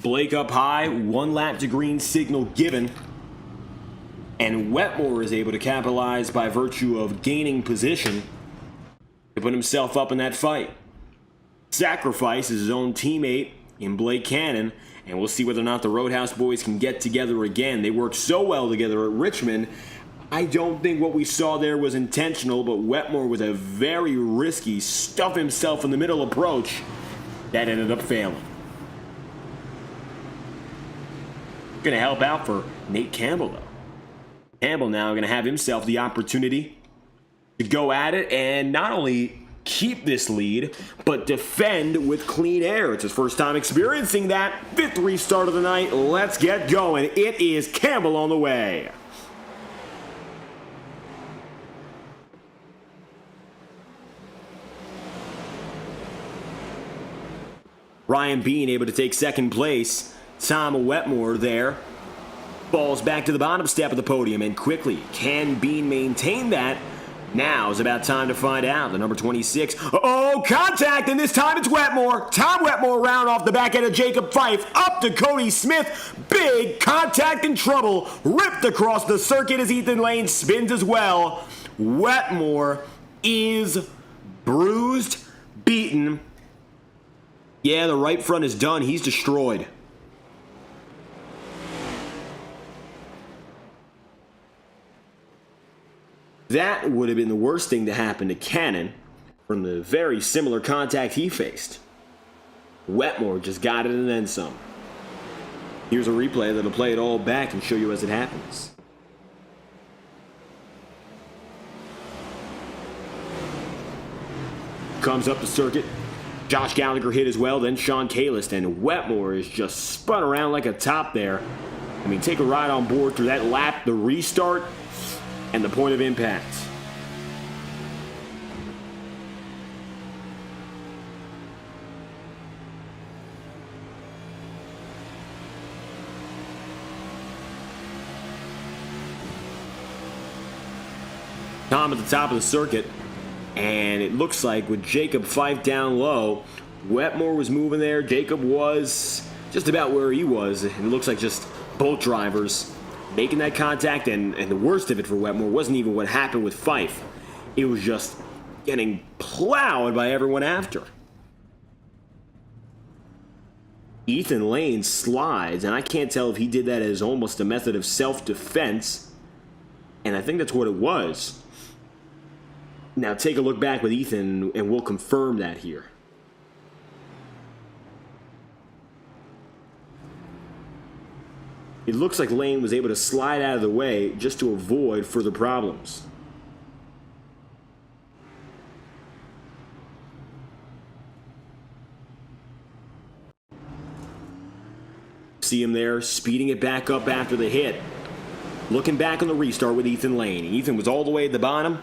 Blake up high, 1 lap to green signal given. And Wetmore is able to capitalize by virtue of gaining position to put himself up in that fight. Sacrifices his own teammate in Blake Cannon, and we'll see whether or not the Roadhouse boys can get together again. They worked so well together at Richmond. I don't think what we saw there was intentional, but Wetmore with a very risky stuff himself in the middle approach that ended up failing. Going to help out for Nate Campbell, though. Campbell now going to have himself the opportunity to go at it and not only keep this lead, but defend with clean air. It's his first time experiencing that. 5th restart of the night. Let's get going. It is Campbell on the way. Ryan Bean able to take second place. Tom Wetmore there falls back to the bottom step of the podium, and quickly, can Bean maintain that? Now is about time to find out. The number 26. Oh, contact, and this time it's Wetmore. Tom Wetmore round off the back end of Jacob Fife. Up to Cody Smith. Big contact and trouble. Ripped across the circuit as Ethan Lane spins as well. Wetmore is bruised, beaten. Yeah, the right front is done. He's destroyed. That would have been the worst thing to happen to Cannon from the very similar contact he faced. Wetmore just got it and then some. Here's a replay that'll play it all back and show you as it happens. Comes up the circuit. Josh Gallagher hit as well, then Sean Kalist, and Wetmore is just spun around like a top there. I mean, take a ride on board through that lap, the restart, and the point of impact. Tom at the top of the circuit, and it looks like with Jacob Fife down low, Wetmore was moving there. Jacob was just about where he was. It looks like just both drivers making that contact, and the worst of it for Wetmore wasn't even what happened with Fife. It was just getting plowed by everyone after. Ethan Lane slides, and I can't tell if he did that as almost a method of self-defense, and I think that's what it was. Now take a look back with Ethan, and we'll confirm that here. It looks like Lane was able to slide out of the way just to avoid further problems. See him there, speeding it back up after the hit. Looking back on the restart with Ethan Lane. Ethan was all the way at the bottom,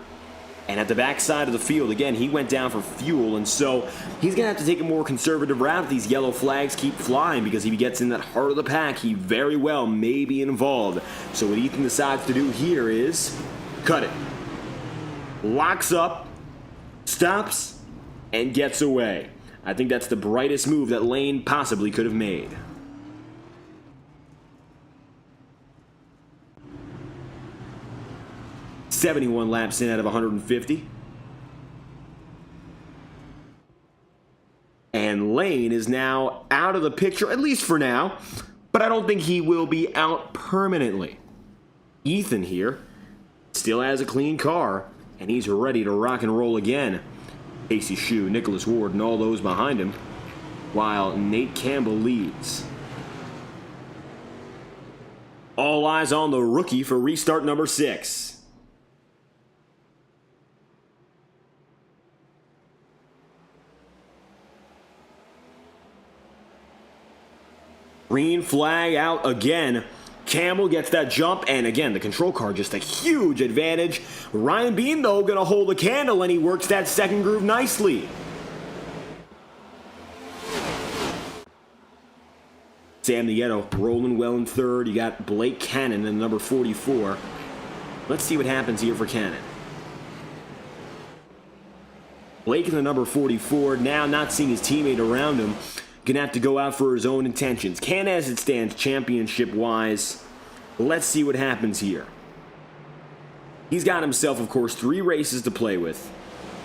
and at the backside of the field, again, he went down for fuel, and so he's going to have to take a more conservative route if these yellow flags keep flying, because if he gets in that heart of the pack, he very well may be involved. So what Ethan decides to do here is cut it. Locks up, stops, and gets away. I think that's the brightest move that Lane possibly could have made. .71 laps in out of 150. And Lane is now out of the picture, at least for now, but I don't think he will be out permanently. Ethan here Still has a clean car, and he's ready to rock and roll again. Casey Shue, Nicholas Ward, and all those behind him, while Nate Campbell leads. All eyes on the rookie for restart number 6. Green flag out again. Campbell gets that jump, and again, the control car just a huge advantage. Ryan Bean, though, going to hold a candle, and he works that second groove nicely. Sam Nieto rolling well in third. You got Blake Cannon in number 44. Let's see what happens here for Cannon. Blake in the number 44, now not seeing his teammate around him. Gonna have to go out for his own intentions. Can as it stands championship-wise. Let's see what happens here. He's got himself, of course, 3 races to play with.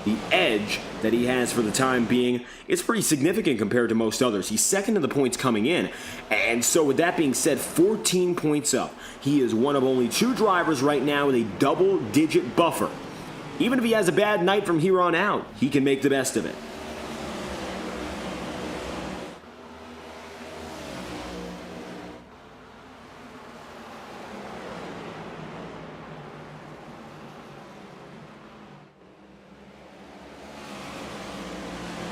The edge that he has for the time being is pretty significant compared to most others. He's second in the points coming in. And so with that being said, 14 points up. He is one of only 2 drivers right now with a double-digit buffer. Even if he has a bad night from here on out, he can make the best of it.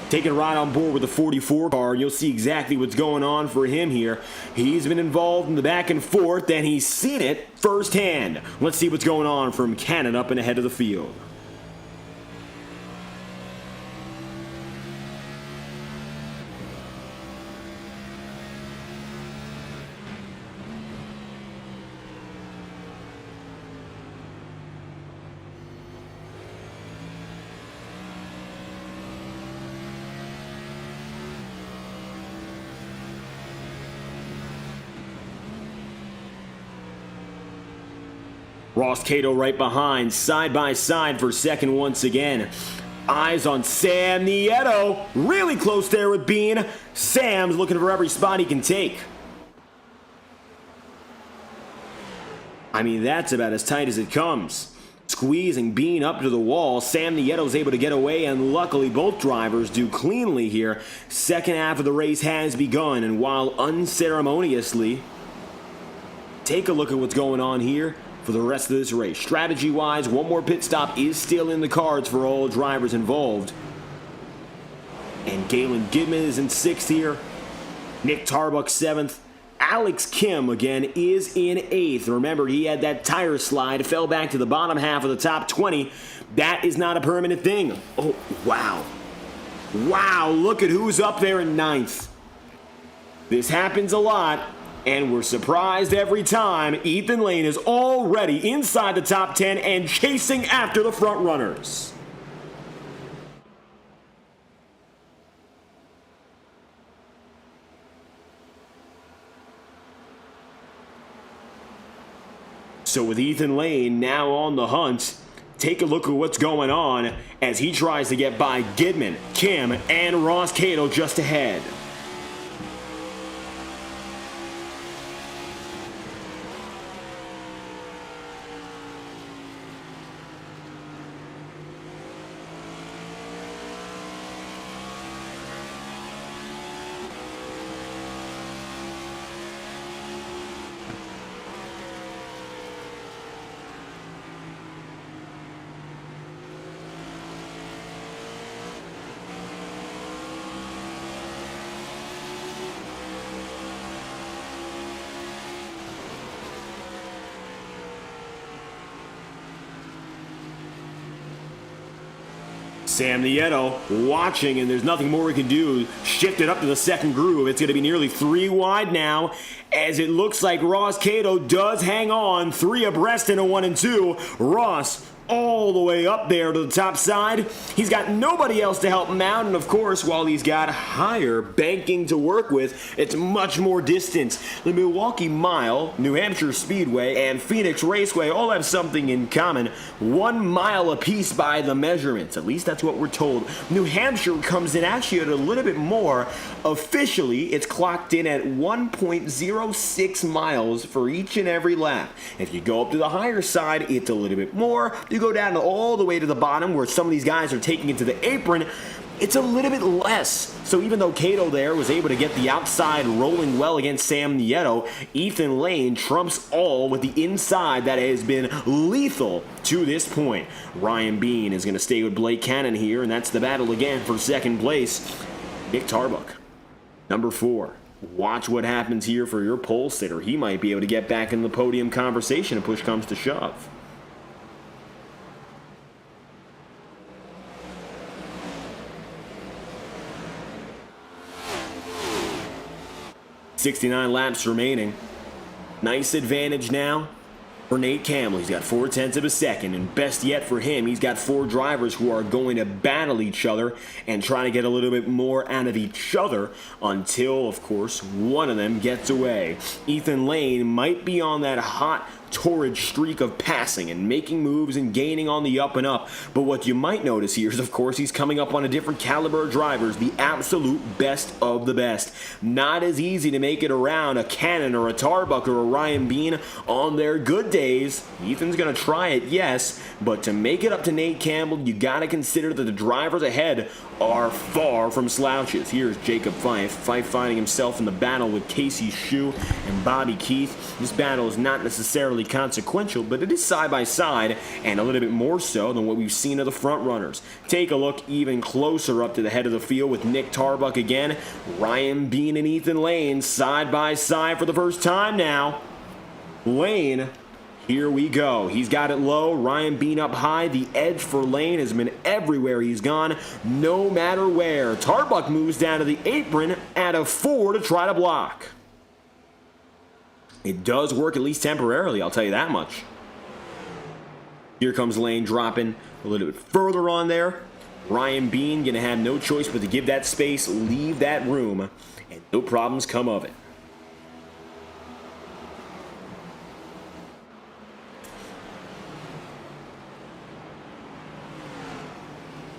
Taking right on board with the 44 car, you'll see exactly what's going on for him here. He's been involved in the back and forth, and he's seen it firsthand. Let's see what's going on from Cannon up and ahead of the field. Ross Cato right behind, side by side for second once again. Eyes on Sam Nieto. Really close there with Bean. Sam's looking for every spot he can take. I mean, that's about as tight as it comes. Squeezing Bean up to the wall. Sam Nieto's able to get away, and luckily both drivers do cleanly here. Second half of the race has begun, and while unceremoniously, take a look at what's going on here for the rest of this race. Strategy-wise, one more pit stop is still in the cards for all drivers involved. And Galen Gidman is in 6th here. Nick Tarbuck 7th. Alex Kim, again, is in 8th. Remember, he had that tire slide, fell back to the bottom half of the top 20. That is not a permanent thing. Oh, wow. Wow, look at who's up there in 9th. This happens a lot. And we're surprised every time. Ethan Lane is already inside the top 10 and chasing after the front runners. So with Ethan Lane now on the hunt, take a look at what's going on as he tries to get by Gidman, Kim, and Ross Cato just ahead. Sam Nieto watching, and there's nothing more we can do. Shift it up to the second groove. It's going to be nearly 3 wide now, as it looks like Ross Cato does hang on. 3 abreast in a 1 and 2. Ross all the way up there to the top side. He's got nobody else to help him out, and of course, while he's got higher banking to work with, it's much more distance. The Milwaukee Mile, New Hampshire Speedway, and Phoenix Raceway all have something in common. 1 mile apiece by the measurements. At least that's what we're told. New Hampshire comes in actually at a little bit more. Officially, it's clocked in at 1.06 miles for each and every lap. If you go up to the higher side, it's a little bit more. You go down all the way to the bottom where some of these guys are taking it to the apron, it's a little bit less. So even though Cato there was able to get the outside rolling well against Sam Nieto, Ethan Lane trumps all with the inside that has been lethal to this point. Ryan Bean is going to stay with Blake Cannon here, and that's the battle again for second place. Nick Tarbuck, number 4. Watch what happens here for your pole sitter. He might be able to get back in the podium conversation if push comes to shove. .69 laps remaining. Nice advantage now for Nate Campbell. He's got 0.4 of a second, and best yet for him, he's got 4 drivers who are going to battle each other and try to get a little bit more out of each other until, of course, one of them gets away. Ethan Lane might be on that hot, torrid streak of passing and making moves and gaining on the up and up, but what you might notice here is, of course, he's coming up on a different caliber of drivers, the absolute best of the best. Not as easy to make it around a Cannon or a Tarbuck or a Ryan Bean on their good days. Ethan's gonna try it, yes, but to make it up to Nate Campbell, you gotta consider that the drivers ahead are far from slouches. Here's Jacob Fife finding himself in the battle with Casey Shue and Bobby Keith. This battle is not necessarily consequential, but it is side by side, and a little bit more so than what we've seen of the front runners. Take a look even closer up to the head of the field with Nick Tarbuck again. Ryan Bean and Ethan Lane side by side for the first time now. Lane, here we go. He's got it low. Ryan Bean up high. The edge for Lane has been everywhere he's gone, no matter where. Tarbuck moves down to the apron at a 4 to try to block. It does work, at least temporarily, I'll tell you that much. Here comes Lane dropping a little bit further on there. Ryan Bean going to have no choice but to give that space, leave that room, and no problems come of it.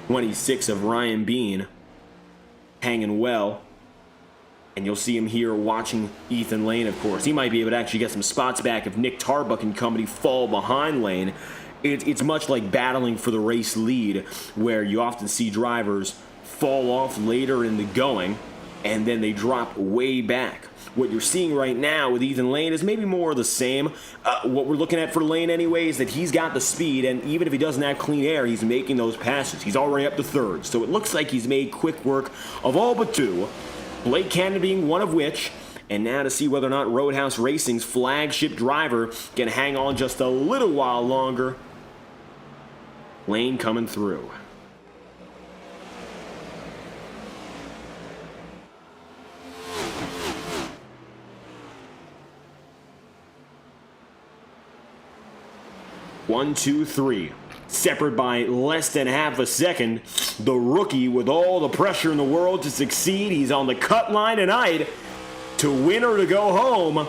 .26 of Ryan Bean hanging well. And you'll see him here watching Ethan Lane, of course. He might be able to actually get some spots back if Nick Tarbuck and company fall behind Lane. It's much like battling for the race lead, where you often see drivers fall off later in the going, and then they drop way back. What you're seeing right now with Ethan Lane is maybe more of the same. What we're looking at for Lane anyway is that he's got the speed, and even if he doesn't have clean air, he's making those passes. He's already up to 3rd, so it looks like he's made quick work of all but 2. Blake Cannon being one of which, and now to see whether or not Roadhouse Racing's flagship driver can hang on just a little while longer. Lane coming through. One, two, three. Separated by less than half a second. The rookie with all the pressure in the world to succeed. He's on the cut line tonight to win or to go home.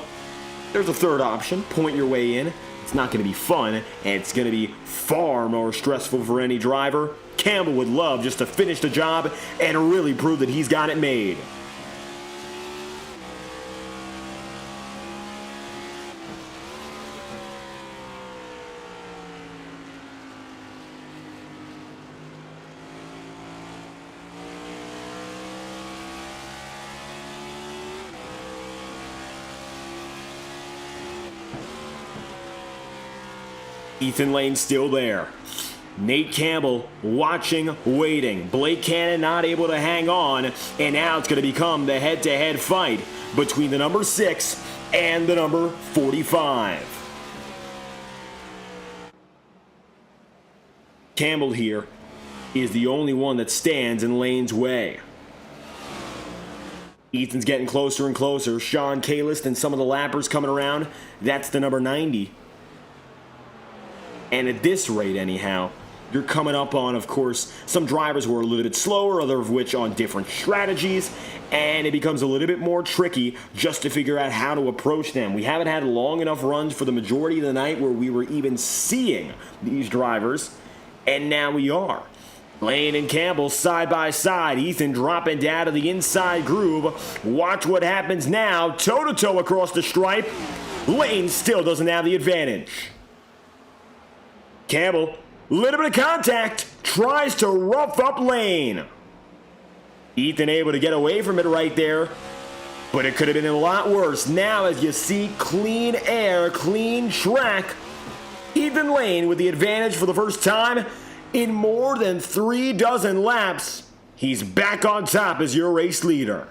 There's a third option. Point your way in. It's not going to be fun, and it's going to be far more stressful for any driver. Campbell would love just to finish the job and really prove that he's got it made. Ethan Lane still there. Nate Campbell watching, waiting. Blake Cannon not able to hang on, and now it's going to become the head-to-head fight between the number 6 and the number 45. Campbell here is the only one that stands in Lane's way. Ethan's getting closer and closer. Sean Kalis and some of the lappers coming around. That's the number 90. And at this rate, anyhow, you're coming up on, of course, some drivers who are a little bit slower, other of which on different strategies, and it becomes a little bit more tricky just to figure out how to approach them. We haven't had long enough runs for the majority of the night where we were even seeing these drivers, and now we are. Lane and Campbell side by side. Ethan dropping down to the inside groove. Watch what happens now. Toe-to-toe across the stripe. Lane still doesn't have the advantage. Campbell, little bit of contact, tries to rough up Lane. Ethan able to get away from it right there, but it could have been a lot worse. Now, as you see, clean air, clean track. Ethan Lane with the advantage for the first time in more than 36 laps. He's back on top as your race leader.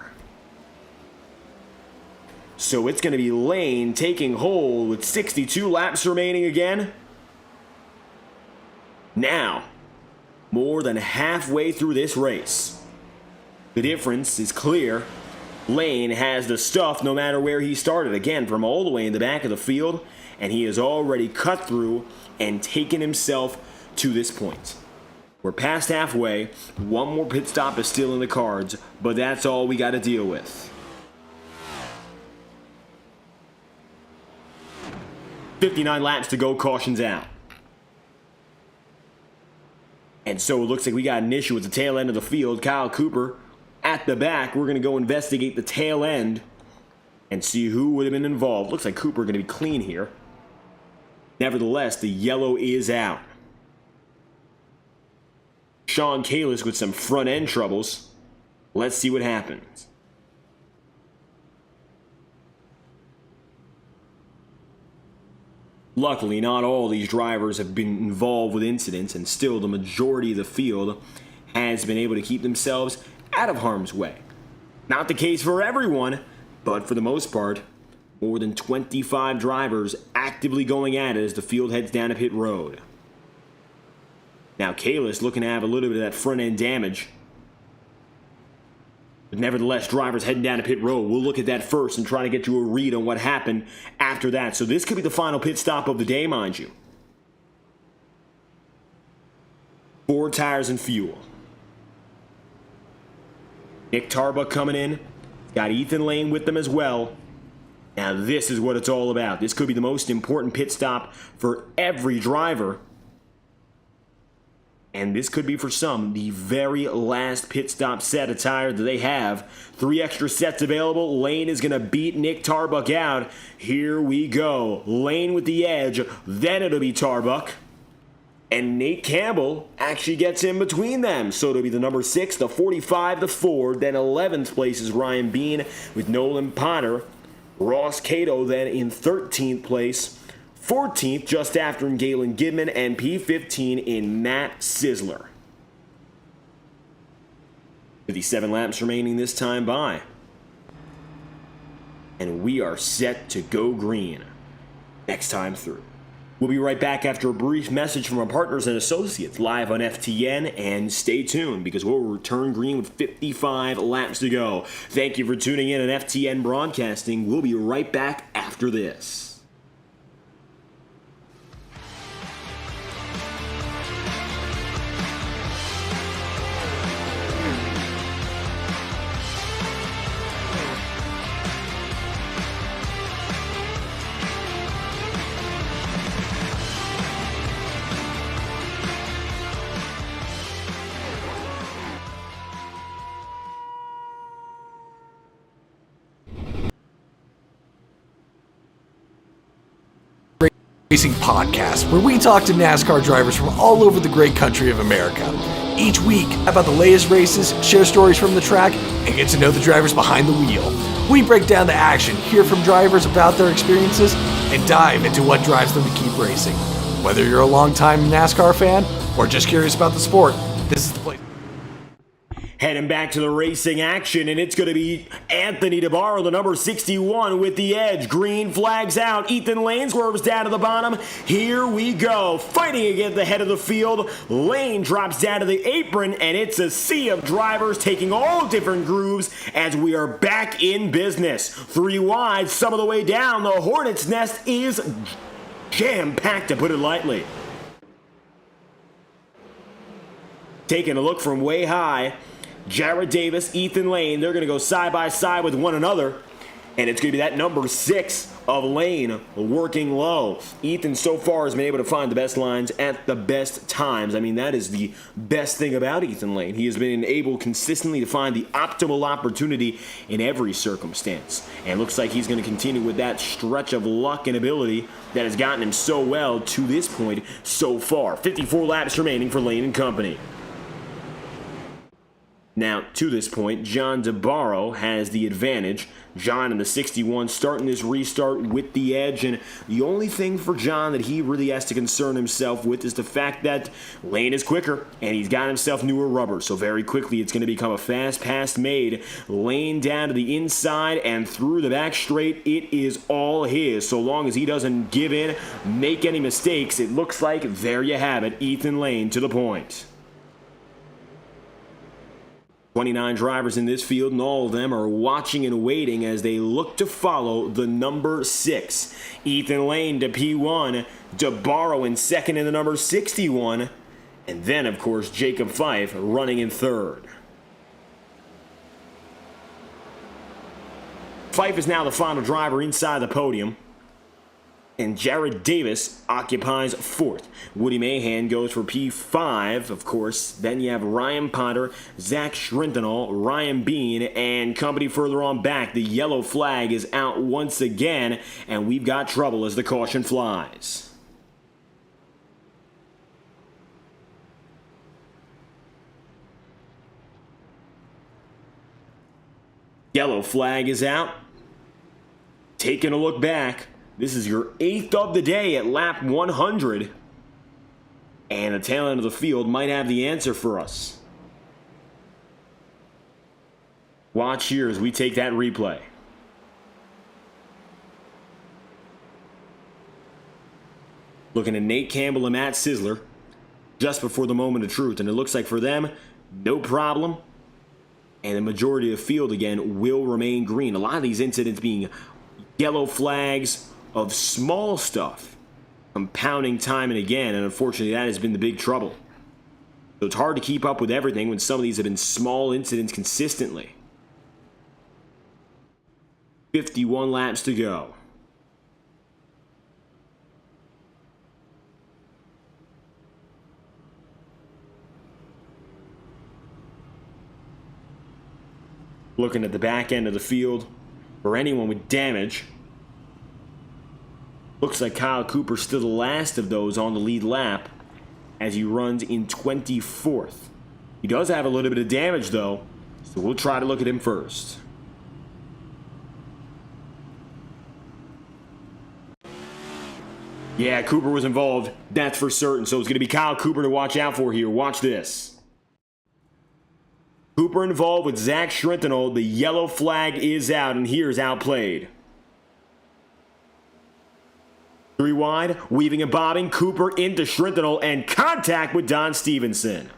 So it's going to be Lane taking hold with 62 laps remaining again. Now, more than halfway through this race, the difference is clear. Lane has the stuff no matter where he started, again from all the way in the back of the field, and he has already cut through and taken himself to this point. We're past halfway. One more pit stop is still in the cards, but that's all we got to deal with. 59 laps to go, caution's out. And so it looks like we got an issue with the tail end of the field. Kyle Cooper at the back. We're going to go investigate the tail end and see who would have been involved. Looks like Cooper going to be clean here. Nevertheless, the yellow is out. Sean Kalis with some front end troubles. Let's see what happens. Luckily, not all these drivers have been involved with incidents, and still the majority of the field has been able to keep themselves out of harm's way. Not the case for everyone, but for the most part, more than 25 drivers actively going at it as the field heads down a pit road. Now, Kalis looking to have a little bit of that front end damage. But nevertheless, drivers heading down to pit road. We'll look at that first and try to get you a read on what happened after that. So this could be the final pit stop of the day, mind you. 4 tires and fuel. Nick Tarbuck coming in. Got Ethan Lane with them as well. Now this is what it's all about. This could be the most important pit stop for every driver. And this could be, for some, the very last pit stop set of tire that they have. 3 extra sets available. Lane is going to beat Nick Tarbuck out. Here we go. Lane with the edge. Then it'll be Tarbuck. And Nate Campbell actually gets in between them. So it'll be the number 6, the 45, the Ford. Then 11th place is Ryan Bean with Nolan Potter. Ross Cato then in 13th place. 14th, just after in Galen Gidman, and P15 in Matt Sizzler. 57 laps remaining this time by. And we are set to go green next time through. We'll be right back after a brief message from our partners and associates live on FTN, and stay tuned because we'll return green with 55 laps to go. Thank you for tuning in on FTN Broadcasting. We'll be right back after this. Racing podcast, where we talk to NASCAR drivers from all over the great country of America. Each week, about the latest races, share stories from the track, and get to know the drivers behind the wheel. We break down the action, hear from drivers about their experiences, and dive into what drives them to keep racing. Whether you're a longtime NASCAR fan or just curious about the sport, this is the place. Heading back to the racing action, and it's going to be Anthony DeBarro, the number 61, with the edge. Green flags out. Ethan Lane swerves down to the bottom. Here we go. Fighting against the head of the field. Lane drops down to the apron, and it's a sea of drivers taking all different grooves as we are back in business. 3 wide, some of the way down. The Hornet's Nest is jam-packed, to put it lightly. Taking a look from way high, Jared Davis, Ethan Lane, they're going to go side by side with one another. And it's going to be that number 6 of Lane working low. Ethan so far has been able to find the best lines at the best times. I mean, that is the best thing about Ethan Lane. He has been able consistently to find the optimal opportunity in every circumstance. And it looks like he's going to continue with that stretch of luck and ability that has gotten him so well to this point so far. 54 laps remaining for Lane and company. Now, to this point, John DeBarro has the advantage. John in the 61 starting this restart with the edge, and the only thing for John that he really has to concern himself with is the fact that Lane is quicker, and he's got himself newer rubber, so very quickly it's going to become a fast pass made. Lane down to the inside and through the back straight, it is all his. So long as he doesn't give in, make any mistakes, it looks like there you have it, Ethan Lane to the point. 29 drivers in this field, and all of them are watching and waiting as they look to follow the number 6. Ethan Lane to P1, DeBarro in second in the number 61, and then, of course, Jacob Fife running in third. Fife is now the final driver inside the podium, and Jared Davis occupies 4th. Woody Mahan goes for P5, of course. Then you have Ryan Potter, Zach Schrintenal, Ryan Bean, and company further on back. The yellow flag is out once again, and we've got trouble as the caution flies. Yellow flag is out. Taking a look back. This is your 8th of the day at lap 100. And the tail end of the field might have the answer for us. Watch here as we take that replay. Looking at Nate Campbell and Matt Sizzler just before the moment of truth. And it looks like for them, no problem. And the majority of the field, again, will remain green. A lot of these incidents being yellow flags of small stuff, compounding time and again, and unfortunately that has been the big trouble. So it's hard to keep up with everything when some of these have been small incidents consistently. 51 laps to go. Looking at the back end of the field, for anyone with damage, looks like Kyle Cooper's still the last of those on the lead lap as he runs in 24th. He does have a little bit of damage though, so we'll try to look at him first. Yeah, Cooper was involved, that's for certain, so it's going to be Kyle Cooper to watch out for here. Watch this. Cooper involved with Zach Schrintenal. The yellow flag is out, and here's outplayed. 3 wide, weaving and bobbing, Cooper into Schrintenal, and contact with Don Stevenson.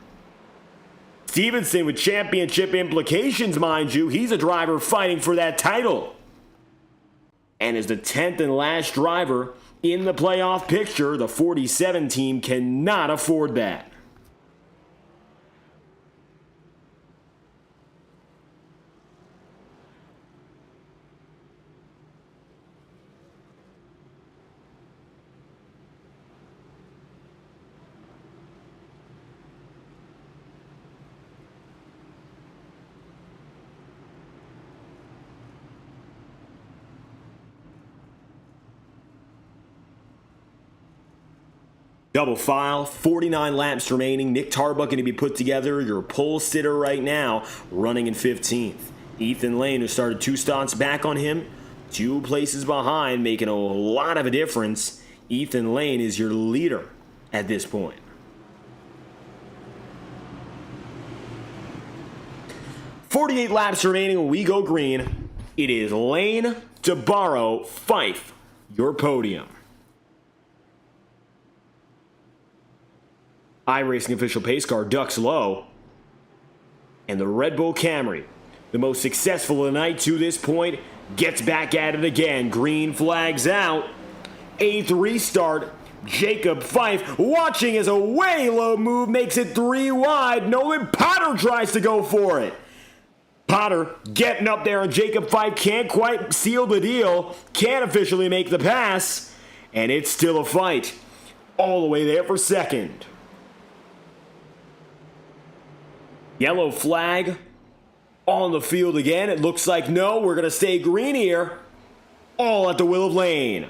Stevenson with championship implications, mind you. He's a driver fighting for that title. And as the 10th and last driver in the playoff picture, the 47 team cannot afford that. Double file, 49 laps remaining. Nick Tarbuck going to be put together. Your pole sitter right now, running in 15th. Ethan Lane, who started 2 spots back on him, 2 places behind, making a lot of a difference. Ethan Lane is your leader at this point. .48 laps remaining when we go green. It is Lane, DeBarro, Fife, your podium. iRacing official pace car ducks low. And the Red Bull Camry, the most successful of the night to this point, gets back at it again. Green flags out. 8th restart. Jacob Fife watching as a way low move makes it 3 wide. Nolan Potter tries to go for it. Potter getting up there, and Jacob Fife can't quite seal the deal, can't officially make the pass, and it's still a fight. All the way there for second. Yellow flag on the field again. It looks like no, we're going to stay green here. All at the will of Lane.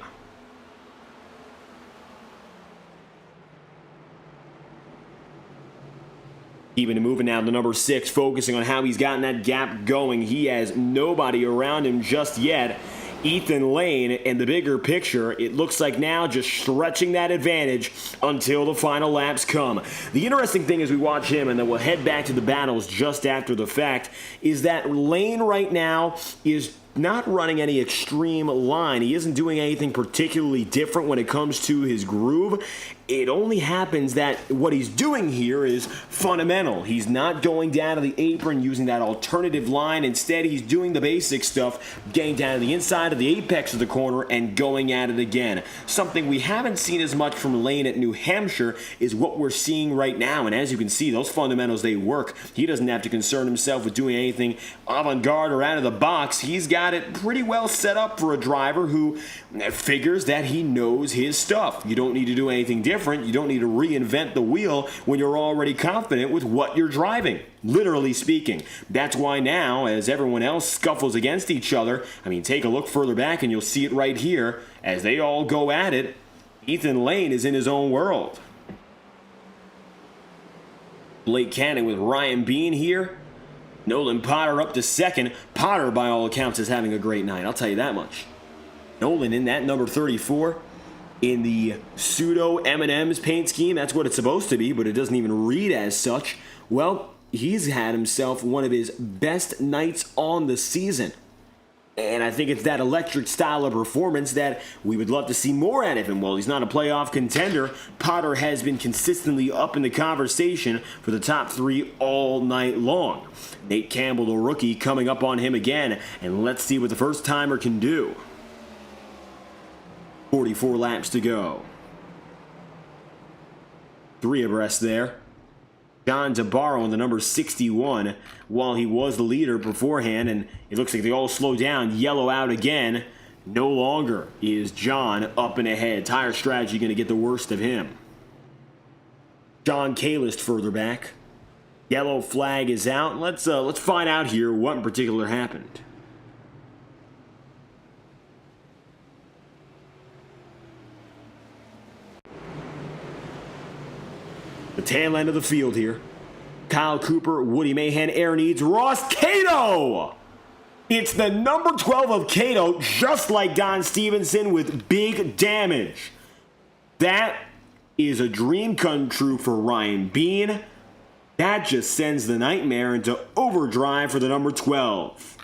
Keeping it moving now to number 6, focusing on how he's gotten that gap going. He has nobody around him just yet. Ethan Lane, in the bigger picture, it looks like now just stretching that advantage until the final laps come. The interesting thing as we watch him, and then we'll head back to the battles just after the fact, is that Lane right now is not running any extreme line. He isn't doing anything particularly different when it comes to his groove. It only happens that what he's doing here is fundamental. He's not going down to the apron using that alternative line. Instead, he's doing the basic stuff, getting down to the inside of the apex of the corner and going at it again. Something we haven't seen as much from Lane at New Hampshire is what we're seeing right now. And as you can see, those fundamentals, they work. He doesn't have to concern himself with doing anything avant-garde or out of the box. He's got it pretty well set up for a driver who figures that he knows his stuff. You don't need to do anything different. You don't need to reinvent the wheel when you're already confident with what you're driving, literally speaking. That's why now, as everyone else scuffles against each other, take a look further back and you'll see it right here. As they all go at it, Ethan Lane is in his own world. Blake Cannon with Ryan Bean here. Nolan Potter up to second. Potter, by all accounts, is having a great night. I'll tell you that much. Nolan in that number 34 in the pseudo M&M's paint scheme. That's what it's supposed to be, but it doesn't even read as such. Well, he's had himself one of his best nights on the season. And I think it's that electric style of performance that we would love to see more out of him. While he's not a playoff contender, Potter has been consistently up in the conversation for the top 3 all night long. Nate Campbell, the rookie, coming up on him again, and let's see what the first-timer can do. 44 laps to go. 3 abreast there. John DeBarro in the number 61, while he was the leader beforehand, and it looks like they all slow down. Yellow out again. No longer is John up and ahead. Tire strategy going to get the worst of him. John Kalist further back. Yellow flag is out. Let's find out here what in particular happened. The tail end of the field here. Kyle Cooper, Woody Mahan, Aaron Eads, Ross Cato! It's the number 12 of Cato, just like Don Stevenson, with big damage. That is a dream come true for Ryan Bean. That just sends the nightmare into overdrive for the number 12.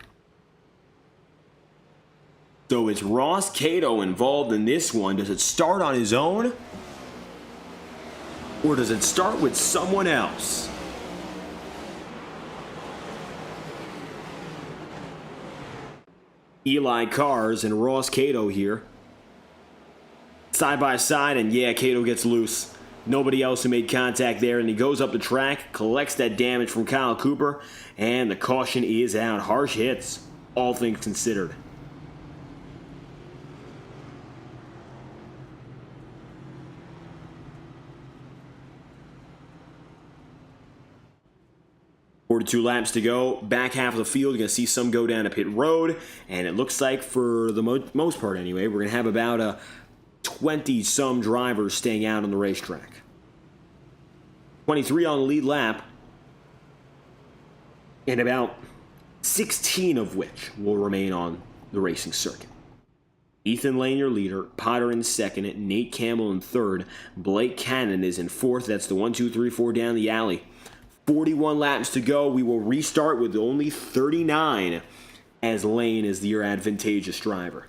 So is Ross Cato involved in this one? Does it start on his own? Or does it start with someone else? Eli Cars and Ross Cato here. Side by side, and yeah, Cato gets loose. Nobody else who made contact there, and he goes up the track, collects that damage from Kyle Cooper, and the caution is out. Harsh hits, all things considered. Two laps to go. Back half of the field, you're going to see some go down to pit road. And it looks like, for the most part anyway, we're going to have about 20-some drivers staying out on the racetrack. 23 on the lead lap. And about 16 of which will remain on the racing circuit. Ethan Lane, your leader. Potter in second. Nate Campbell in third. Blake Cannon is in fourth. That's the 1, 2, 3, 4 down the alley. 41 laps to go. We will restart with only 39 as Lane is your advantageous driver.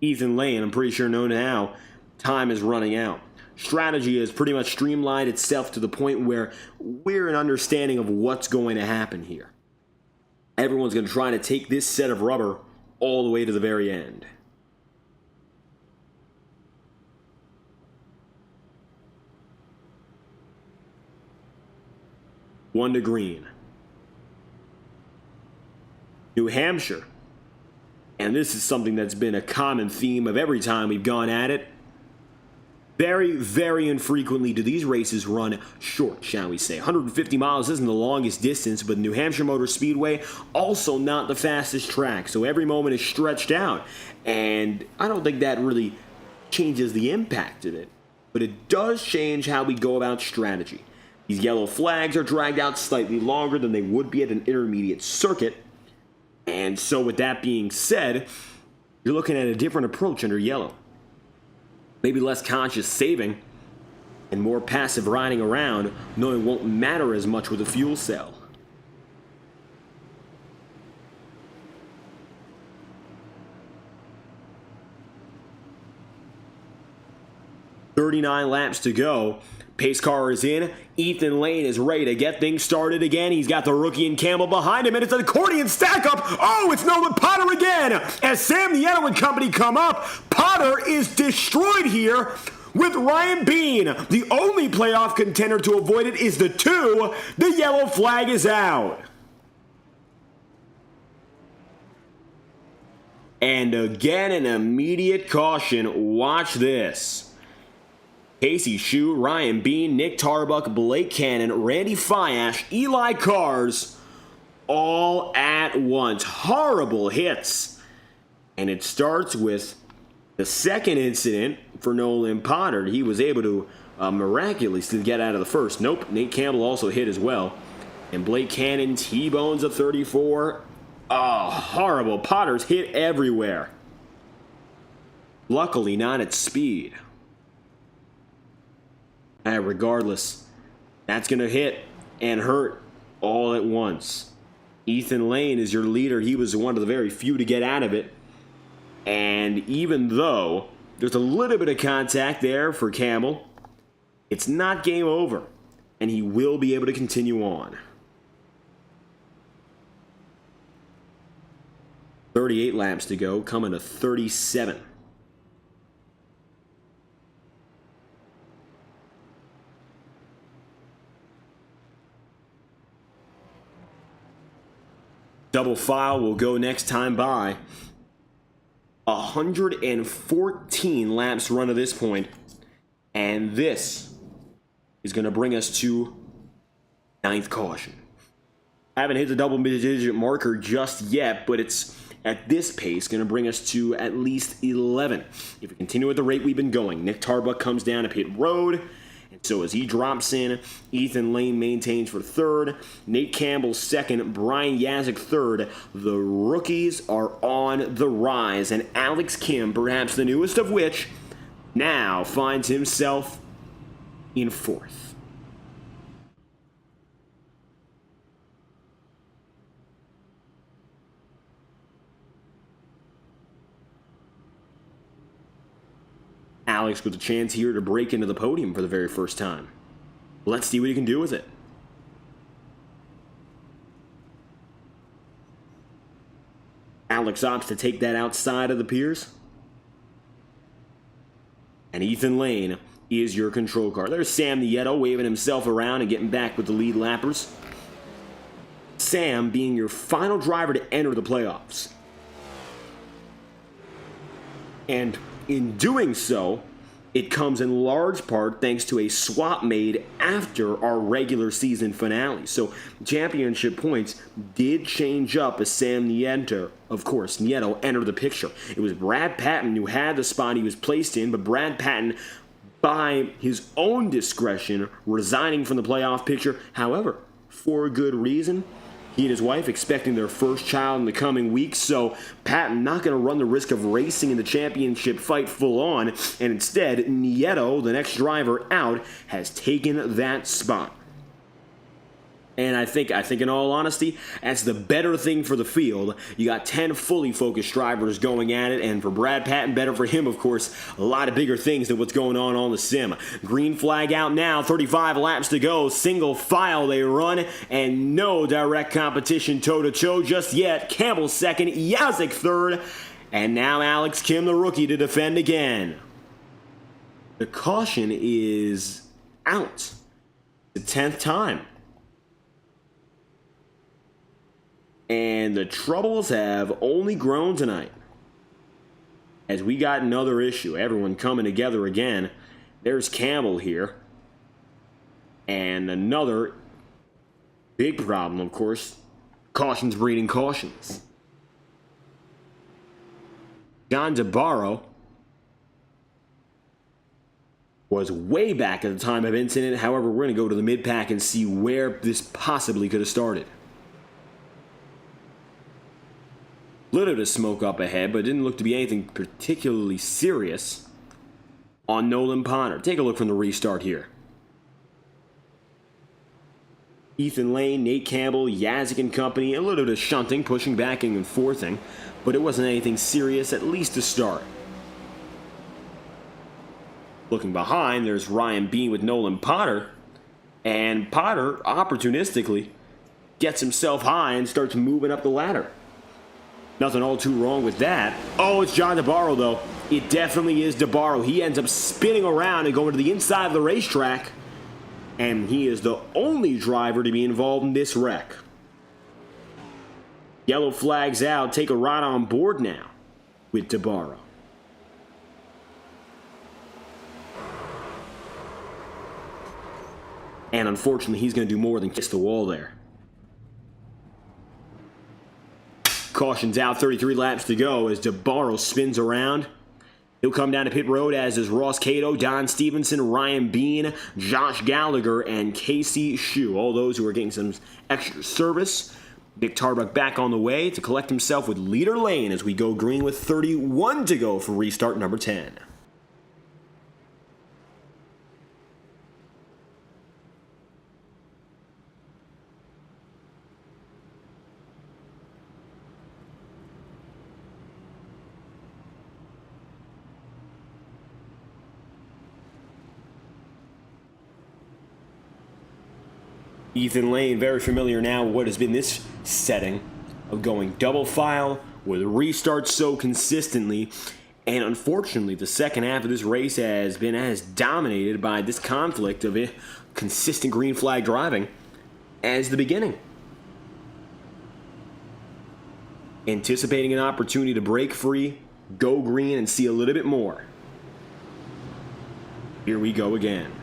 Ethan Lane, I'm pretty sure known now, time is running out. Strategy has pretty much streamlined itself to the point where we're an understanding of what's going to happen here. Everyone's going to try to take this set of rubber all the way to the very end. One to green. New Hampshire. And this is something that's been a common theme of every time we've gone at it. Very, very infrequently do these races run short, shall we say. 150 miles isn't the longest distance, but New Hampshire Motor Speedway, also not the fastest track. So every moment is stretched out. And I don't think that really changes the impact of it. But it does change how we go about strategy. These yellow flags are dragged out slightly longer than they would be at an intermediate circuit. And so with that being said, you're looking at a different approach under yellow. Maybe less conscious saving and more passive riding around, knowing it won't matter as much with a fuel cell. "39 laps to go. Pace car is in. Ethan Lane is ready to get things started again. He's got the rookie and Campbell behind him, and it's an accordion stack up. Oh, it's Nolan Potter again. As Sam Nieto and company come up, Potter is destroyed here with Ryan Bean. The only playoff contender to avoid it is the 2. The yellow flag is out. And again, an immediate caution. Watch this. Casey Shue, Ryan Bean, Nick Tarbuck, Blake Cannon, Randy Fiash, Eli Cars, all at once. Horrible hits. And it starts with the second incident for Nolan Potter. He was able to miraculously get out of the first. Nope, Nate Campbell also hit as well. And Blake Cannon T-bones a 34. Oh, horrible. Potter's hit everywhere. Luckily, not at speed. Regardless, that's going to hit and hurt all at once. Ethan Lane is your leader. He was one of the very few to get out of it. And even though there's a little bit of contact there for Campbell, it's not game over. And he will be able to continue on. 38 laps to go, coming to 37. Double file will go next time by. 114 laps run to this point. And this is going to bring us to 9th caution. I haven't hit the double-digit marker just yet, but it's at this pace going to bring us to at least 11. If we continue at the rate we've been going, Nick Tarbuck comes down to pit road. So as he drops in, Ethan Lane maintains for 3rd, Nate Campbell 2nd, Brian Yazik 3rd. The rookies are on the rise, and Alex Kim, perhaps the newest of which, now finds himself in 4th. Alex with a chance here to break into the podium for the very first time. Let's see what he can do with it. Alex opts to take that outside of the piers. And Ethan Lane is your control car. There's Sam Nieto waving himself around and getting back with the lead lappers. Sam being your final driver to enter the playoffs. And in doing so, it comes in large part thanks to a swap made after our regular season finale. So championship points did change up as Sam Nieto, of course, Nieto entered the picture. It was Brad Patton who had the spot he was placed in, but Brad Patton, by his own discretion, resigning from the playoff picture. However, for a good reason. He and his wife expecting their first child in the coming weeks, so Patton not going to run the risk of racing in the championship fight full on, and instead, Nieto, the next driver out, has taken that spot. And I think in all honesty, that's the better thing for the field. You got 10 fully focused drivers going at it, and for Brad Patton, better for him, of course, a lot of bigger things than what's going on the sim. Green flag out now, 35 laps to go, single file they run, and no direct competition toe-to-toe just yet. Campbell second, Yazik third, and now Alex Kim, the rookie, to defend again. The caution is out. The 10th time. And the troubles have only grown tonight. As we got another issue, everyone coming together again. There's Campbell here. And another big problem, of course. Cautions breeding cautions. John DeBarro was way back at the time of incident. However, we're going to go to the mid-pack and see where this possibly could have started. Little bit of smoke up ahead, but it didn't look to be anything particularly serious on Nolan Potter. Take a look from the restart here. Ethan Lane, Nate Campbell, Yazik and company, a little bit of shunting, pushing, backing, and forthing, but it wasn't anything serious, at least to start. Looking behind, there's Ryan Bean with Nolan Potter, and Potter opportunistically gets himself high and starts moving up the ladder. Nothing all too wrong with that. Oh, it's John DeBarro, though. It definitely is DeBarro. He ends up spinning around and going to the inside of the racetrack, and he is the only driver to be involved in this wreck. Yellow flags out. Take a ride on board now with DeBarro. And unfortunately, he's going to do more than kiss the wall there. Caution's out, 33 laps to go as DeBarro spins around. He'll come down to pit road, as is Ross Cato, Don Stevenson, Ryan Bean, Josh Gallagher, and Casey Shue. All those who are getting some extra service. Nick Tarbuck back on the way to collect himself with leader lane as we go green with 31 to go for restart number 10. Ethan Lane, very familiar now with what has been this setting of going double file with restarts so consistently. And unfortunately, the second half of this race has been as dominated by this conflict of consistent green flag driving as the beginning. Anticipating an opportunity to break free, go green, and see a little bit more. Here we go again.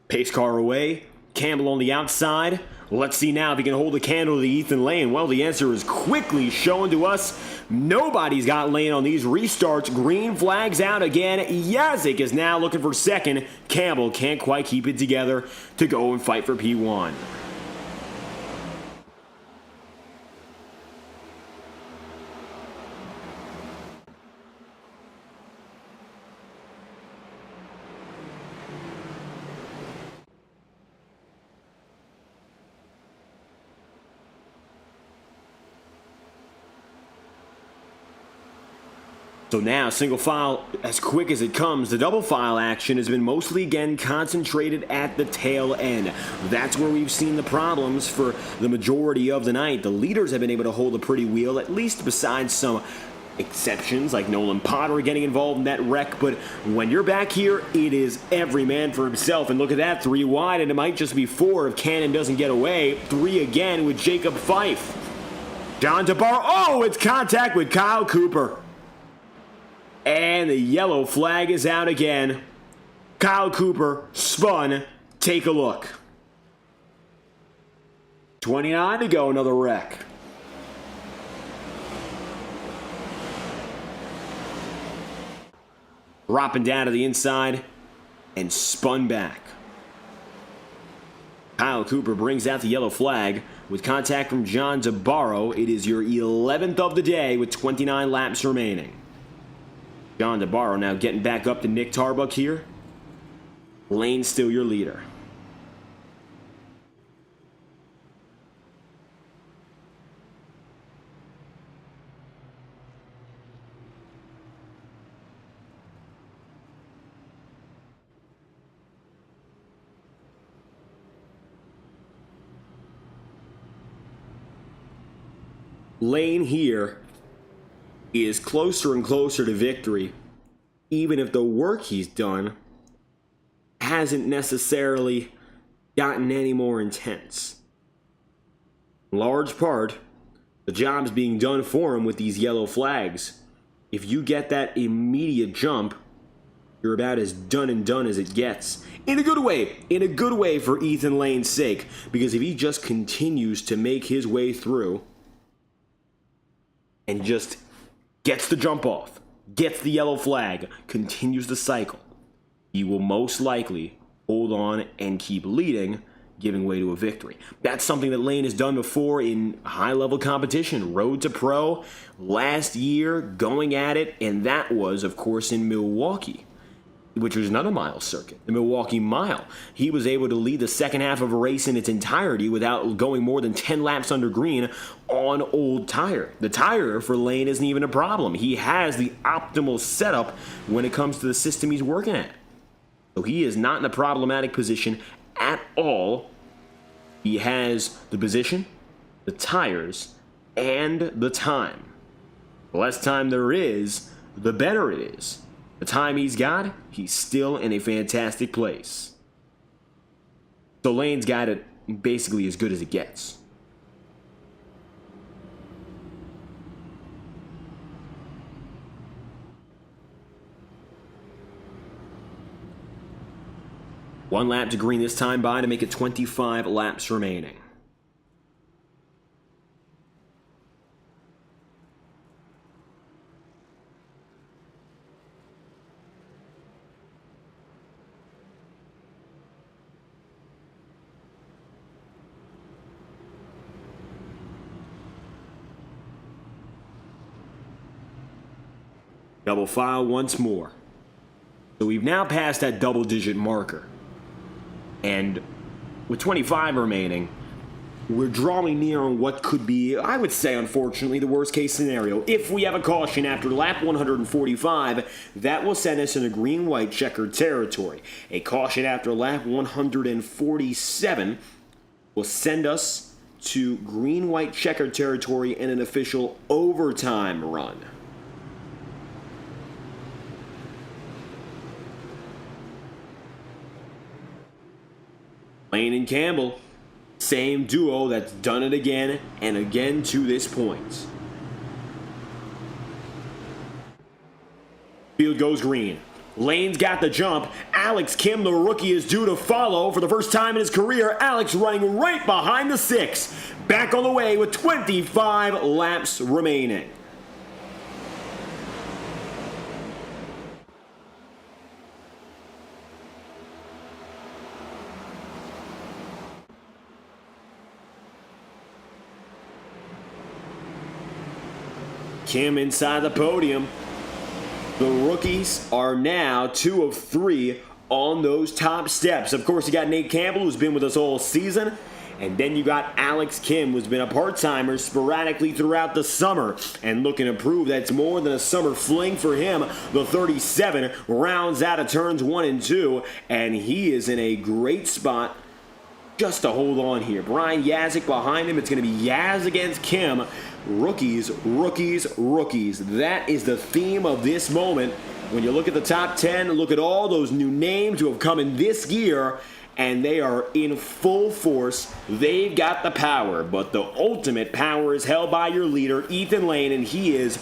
Pace car away, Campbell on the outside. Let's see now if he can hold a candle to Ethan Lane. Well, the answer is quickly shown to us. Nobody's got Lane on these restarts. Green flags out again. Yazik is now looking for second. Campbell can't quite keep it together to go and fight for P1. So now, single file as quick as it comes. The double file action has been mostly, again, concentrated at the tail end. That's where we've seen the problems for the majority of the night. The leaders have been able to hold a pretty wheel, at least besides some exceptions like Nolan Potter getting involved in that wreck. But when you're back here, it is every man for himself. And look at that, 3 wide, and it might just be 4 if Cannon doesn't get away. 3 again with Jacob Fife. John DeBarro, oh, it's contact with Kyle Cooper. And the yellow flag is out again. Kyle Cooper spun. Take a look. 29 to go, another wreck. Dropping down to the inside and spun back. Kyle Cooper brings out the yellow flag. with contact from John DeBarro. It is your 11th of the day with 29 laps remaining. John DeBarro now getting back up to Nick Tarbuck here. Lane still your leader. Lane here is closer and closer to victory, even if the work he's done hasn't necessarily gotten any more intense. In large part, the job's being done for him with these yellow flags. If you get that immediate jump, you're about as done and done as it gets. In a good way for Ethan Lane's sake, because if he just continues to make his way through and just gets the jump off, gets the yellow flag, continues the cycle, he will most likely hold on and keep leading, giving way to a victory. That's something that Lane has done before in high-level competition, Road to Pro, last year, going at it, and that was, of course, in Milwaukee, which was another mile circuit, the Milwaukee Mile. He was able to lead the second half of a race in its entirety without going more than 10 laps under green on old tire. The tire for Lane isn't even a problem. He has the optimal setup when it comes to the system he's working at. So he is not in a problematic position at all. He has the position, the tires, and the time. The less time there is, the better it is. The time he's got, he's still in a fantastic place. So Lane's got it basically as good as it gets. One lap to green this time by to make it 25 laps remaining. Double file once more. So we've now passed that double-digit marker. And with 25 remaining, we're drawing near on what could be, I would say, unfortunately, the worst-case scenario. If we have a caution after lap 145, that will send us into green-white checkered territory. A caution after lap 147 will send us to green-white checkered territory and an official overtime run. Lane and Campbell, same duo that's done it again and again to this point. Field goes green. Lane's got the jump. Alex Kim, the rookie, is due to follow for the first time in his career. Alex running right behind the six. Back on the way with 25 laps remaining. Kim inside the podium. The rookies are now 2 of 3 on those top steps. Of course, you got Nate Campbell, who's been with us all season. And then you got Alex Kim, who's been a part-timer sporadically throughout the summer. And looking to prove that's more than a summer fling for him. The 37 rounds out of turns 1 and 2. And he is in a great spot just to hold on here. Brian Yazik behind him. It's going to be Yaz against Kim. Rookies, rookies, rookies. That is the theme of this moment. When you look at the top 10, look at all those new names who have come in this year, and they are in full force. They've got the power, but the ultimate power is held by your leader, Ethan Lane, and he is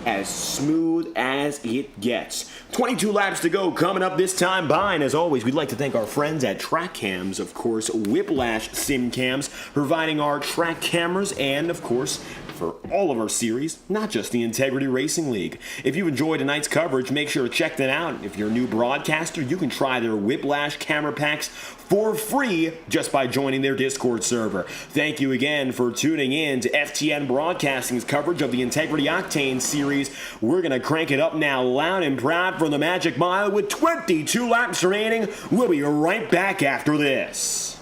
as smooth as it gets. 22 laps to go coming up this time by, and as always, we'd like to thank our friends at Track Cams, of course, Whiplash Sim Cams, providing our track cameras, and of course, for all of our series, not just the Integrity Racing League. If you enjoyed tonight's coverage, make sure to check them out. If you're a new broadcaster, you can try their Whiplash camera packs for free just by joining their Discord server. Thank you again for tuning in to FTN Broadcasting's coverage of the Integrity OCTANE Series. We're going to crank it up now loud and proud from the Magic Mile with 22 laps remaining. We'll be right back after this.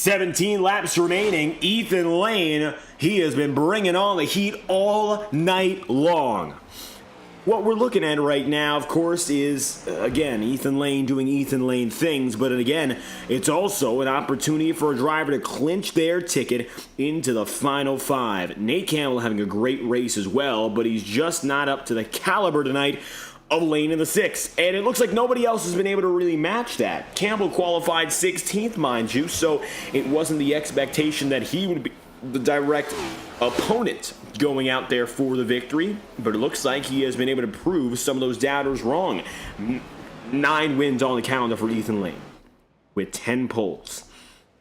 "17 laps remaining. Ethan Lane, he has been bringing on the heat all night long." What we're looking at right now, of course, is, again, Ethan Lane doing Ethan Lane things, but again, it's also an opportunity for a driver to clinch their ticket into the final five. Nate Campbell having a great race as well, but he's just not up to the caliber tonight of Lane in the 6th, and it looks like nobody else has been able to really match that. Campbell qualified 16th, mind you, so it wasn't the expectation that he would be the direct opponent going out there for the victory, but it looks like he has been able to prove some of those doubters wrong. 9 wins on the calendar for Ethan Lane with 10 poles.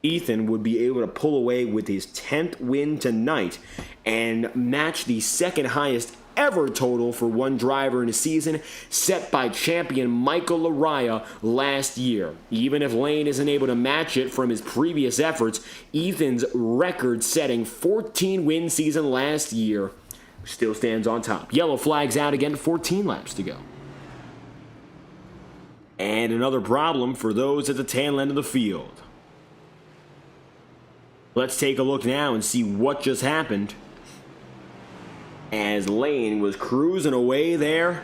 Ethan would be able to pull away with his 10th win tonight and match the second highest ever total for one driver in a season, set by champion Michael Laraya last year. Even if Lane isn't able to match it from his previous efforts, Ethan's record-setting 14-win season last year still stands on top. Yellow flag's out again, 14 laps to go. And another problem for those at the tail end of the field. Let's take a look now and see what just happened, as Lane was cruising away there,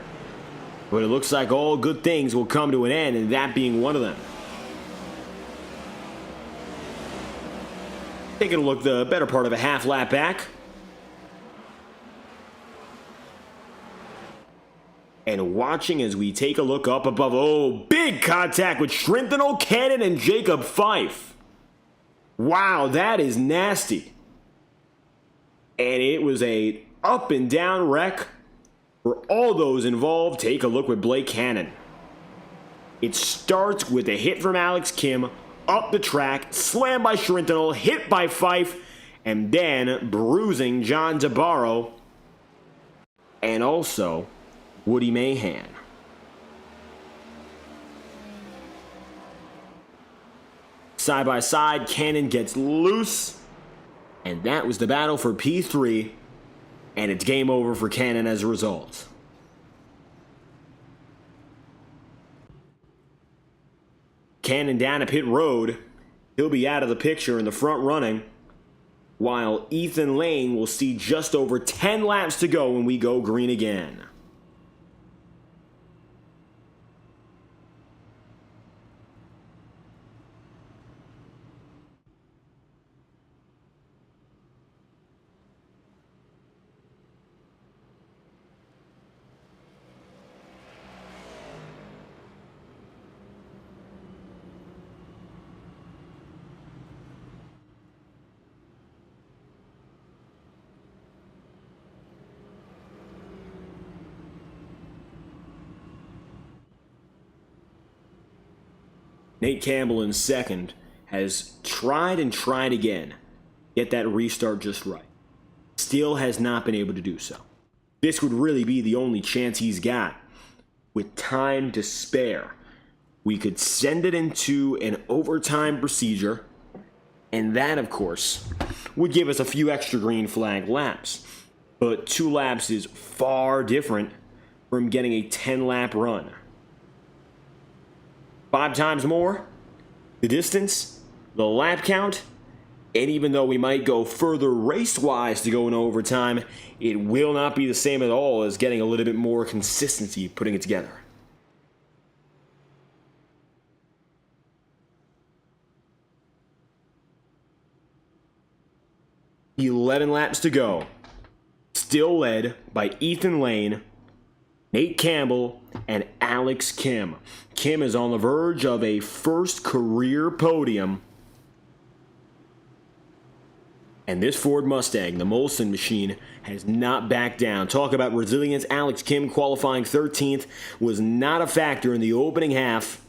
but it looks like all good things will come to an end, and that being one of them. Taking a look the better part of a half lap back, and watching as we take a look up above. Oh, big contact with Trenton O'Cannon and Jacob Fife. Wow, that is nasty. And it was a up and down wreck for all those involved. Take a look with Blake Cannon. It starts with a hit from Alex Kim, up the track, slammed by Shrintnell, hit by Fife, and then bruising John DeBarro, and also Woody Mahan. Side by side, Cannon gets loose. And that was the battle for P3. And it's game over for Cannon as a result. Cannon down to pit road. He'll be out of the picture in the front running, while Ethan Lane will see just over 10 laps to go when we go green again. Nate Campbell in second has tried and tried again, get that restart just right. Still has not been able to do so. This would really be the only chance he's got. With time to spare, we could send it into an overtime procedure, and that, of course, would give us a few extra green flag laps. But 2 laps is far different from getting a 10-lap run. 5 times more, the distance, the lap count, and even though we might go further race-wise to go in overtime, it will not be the same at all as getting a little bit more consistency putting it together. "11 laps to go. Still led by Ethan Lane, Nate Campbell, and Alex Kim. Kim is on the verge of a first career podium. And this Ford Mustang, the Molson machine, has not backed down. Talk about resilience. Alex Kim qualifying 13th was not a factor in the opening half.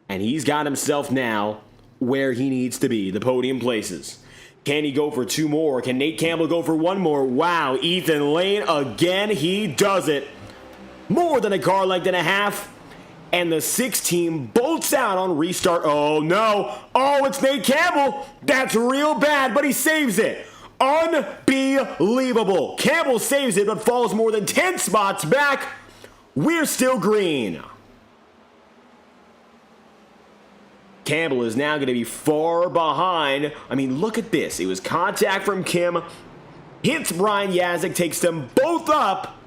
And he's got himself now where he needs to be, the podium places. Can he go for 2 more? Can Nate Campbell go for 1 more? Wow, Ethan Lane again, he does it. More than a car length and a half. And the 6 team bolts out on restart. Oh no. Oh, it's Nate Campbell. That's real bad, but he saves it. Unbelievable. Campbell saves it, but falls more than 10 spots back. We're still green. Campbell is now going to be far behind. I mean, look at this. It was contact from Kim. Hits Brian Yazik, takes them both up.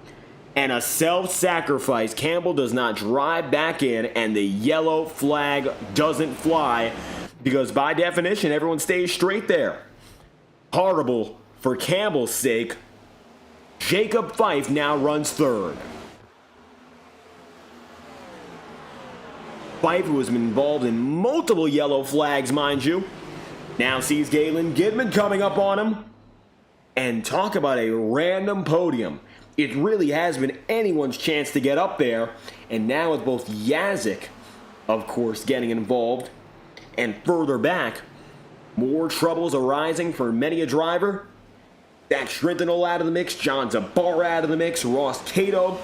And a self-sacrifice. Campbell does not drive back in, and the yellow flag doesn't fly because by definition, everyone stays straight there. Horrible for Campbell's sake. Jacob Fife now runs 3rd. Fife, who has been involved in multiple yellow flags, mind you, now sees Galen Gidman coming up on him. And talk about a random podium. It really has been anyone's chance to get up there. And now with both Yazik, of course, getting involved, and further back, more troubles arising for many a driver. Zach Strintenol out of the mix, John Zabar out of the mix, Ross Cato.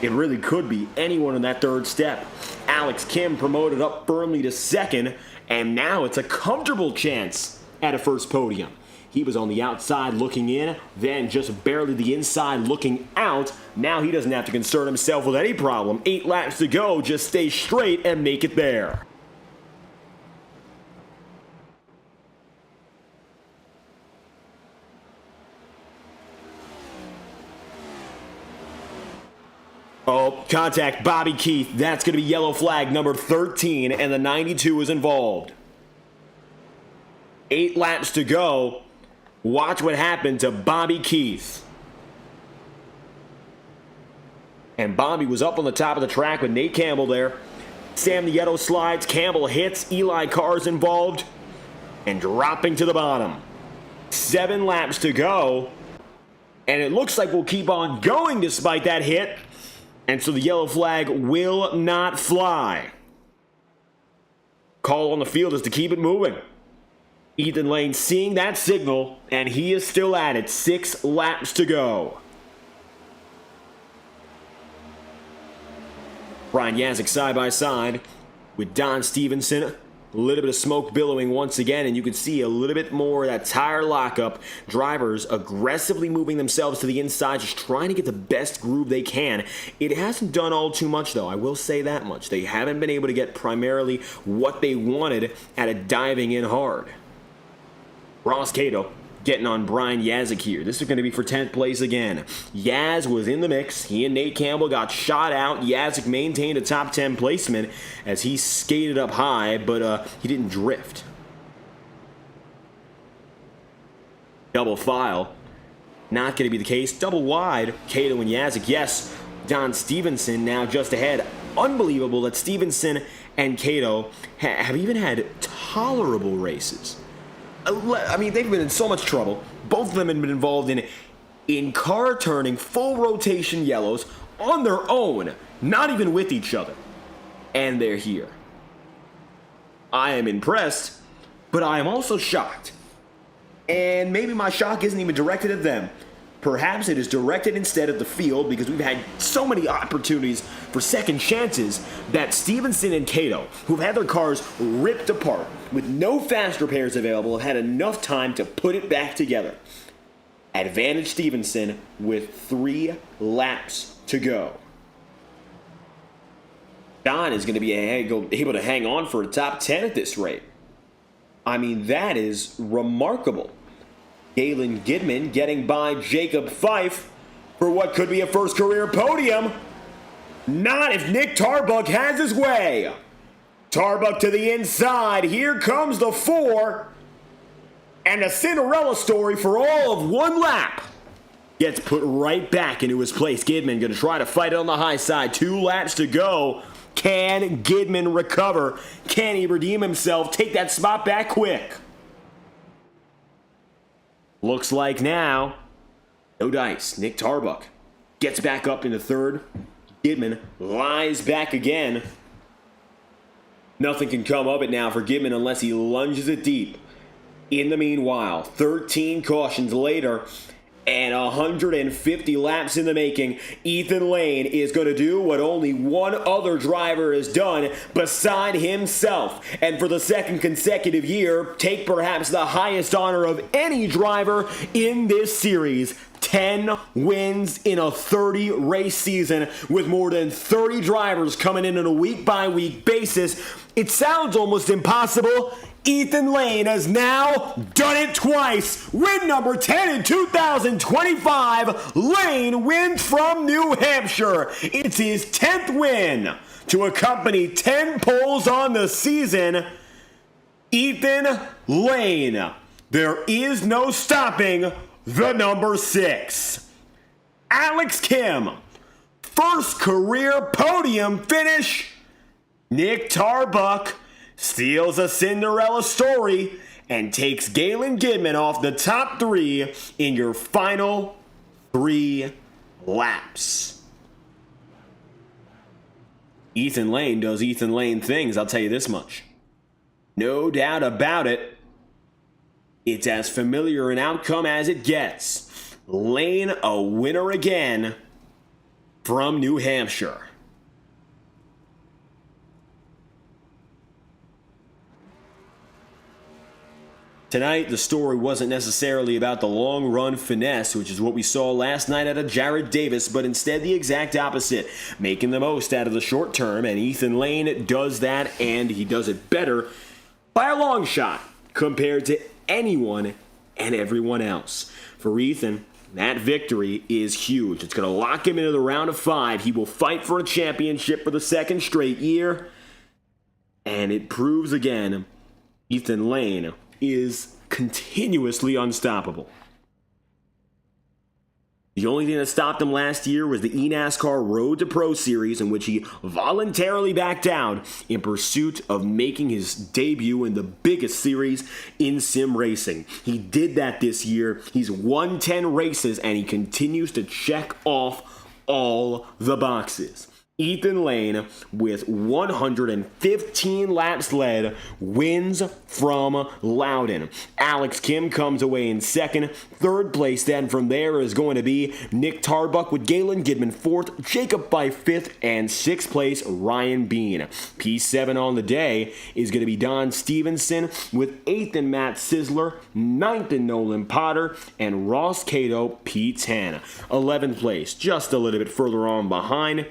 It really could be anyone in that 3rd step. Alex Kim promoted up firmly to 2nd, and now it's a comfortable chance at a first podium. He was on the outside looking in, then just barely the inside looking out. Now he doesn't have to concern himself with any problem. 8 laps to go, just stay straight and make it there. Oh, contact Bobby Keith. That's going to be yellow flag number 13, and the 92 is involved. 8 laps to go. Watch what happened to Bobby Keith. And Bobby was up on the top of the track with Nate Campbell there. Sam Nieto slides, Campbell hits, Eli Carr's involved, and dropping to the bottom. 7 laps to go, and it looks like we'll keep on going despite that hit, and so the yellow flag will not fly. Call on the field is to keep it moving. Ethan Lane seeing that signal, and he is still at it. 6 laps to go. Brian Yazik side by side with Don Stevenson, A little bit of smoke billowing once again, and you can see a little bit more of that tire lockup. Drivers aggressively moving themselves to the inside, just trying to get the best groove they can. It hasn't done all too much, though. I will say that much. They haven't been able to get primarily what they wanted out of diving in hard. Ross Cato getting on Brian Yazik here. This is going to be for 10th place again. Yaz was in the mix. He and Nate Campbell got shot out. Yazik maintained a top 10 placement as he skated up high, but he didn't drift. Double file. Not going to be the case. Double wide. Cato and Yazik. Yes, Don Stevenson now just ahead. Unbelievable that Stevenson and Cato have even had tolerable races. I mean, they've been in so much trouble. Both of them have been involved in car turning full rotation yellows on their own, not even with each other. And they're here. I am impressed, but I am also shocked. And maybe my shock isn't even directed at them. Perhaps it is directed instead at the field, because we've had so many opportunities for second chances that Stevenson and Cato, who've had their cars ripped apart with no fast repairs available, have had enough time to put it back together. Advantage Stevenson with 3 laps to go. Don is going to be able to hang on for a top 10 at this rate. I mean, that is remarkable. Galen Gidman getting by Jacob Fife for what could be a first career podium. Not if Nick Tarbuck has his way. Tarbuck to the inside. Here comes the 4. And a Cinderella story for all of 1 lap. Gets put right back into his place. Gidman going to try to fight it on the high side. 2 laps to go. Can Gidman recover? Can he redeem himself? Take that spot back quick. Looks like now, no dice. Nick Tarbuck gets back up into 3rd. Gidman lies back again. Nothing can come of it now for Gidman unless he lunges it deep. In the meanwhile, 13 cautions later, and 150 laps in the making, Ethan Lane is going to do what only one other driver has done beside himself. And for the 2nd consecutive year, take perhaps the highest honor of any driver in this series. 10 wins in a 30-race season with more than 30 drivers coming in on a week-by-week basis. It sounds almost impossible. Ethan Lane has now done it twice. Win number 10 in 2025. Lane wins from New Hampshire. It's his 10th win to accompany 10 poles on the season. Ethan Lane. There is no stopping the number 6. Alex Kim. First career podium finish. Nick Tarbuck steals a Cinderella story and takes Galen Gidman off the top 3 in your final 3 laps. Ethan Lane does Ethan Lane things, I'll tell you this much. No doubt about it. It's as familiar an outcome as it gets. Lane a winner again from New Hampshire. Tonight, the story wasn't necessarily about the long-run finesse, which is what we saw last night out of Jared Davis, but instead the exact opposite, making the most out of the short term, and Ethan Lane does that, and he does it better by a long shot compared to anyone and everyone else. For Ethan, that victory is huge. It's going to lock him into the round of 5. He will fight for a championship for the 2nd straight year, and it proves again, Ethan Lane is continuously unstoppable. The only thing that stopped him last year was the eNASCAR Road to Pro Series, in which he voluntarily backed down in pursuit of making his debut in the biggest series in sim racing. He did that this year. He's won 10 races, and he continues to check off all the boxes. Ethan Lane, with 115 laps led, wins from Loudon. Alex Kim comes away in second. Third place then from there is going to be Nick Tarbuck with Galen Gidman fourth, Jacob by fifth, and sixth place Ryan Bean. P7 on the day is going to be Don Stevenson with eighth and Matt Sizzler, ninth and Nolan Potter, and Ross Cato P10. 11th place, just a little bit further on behind,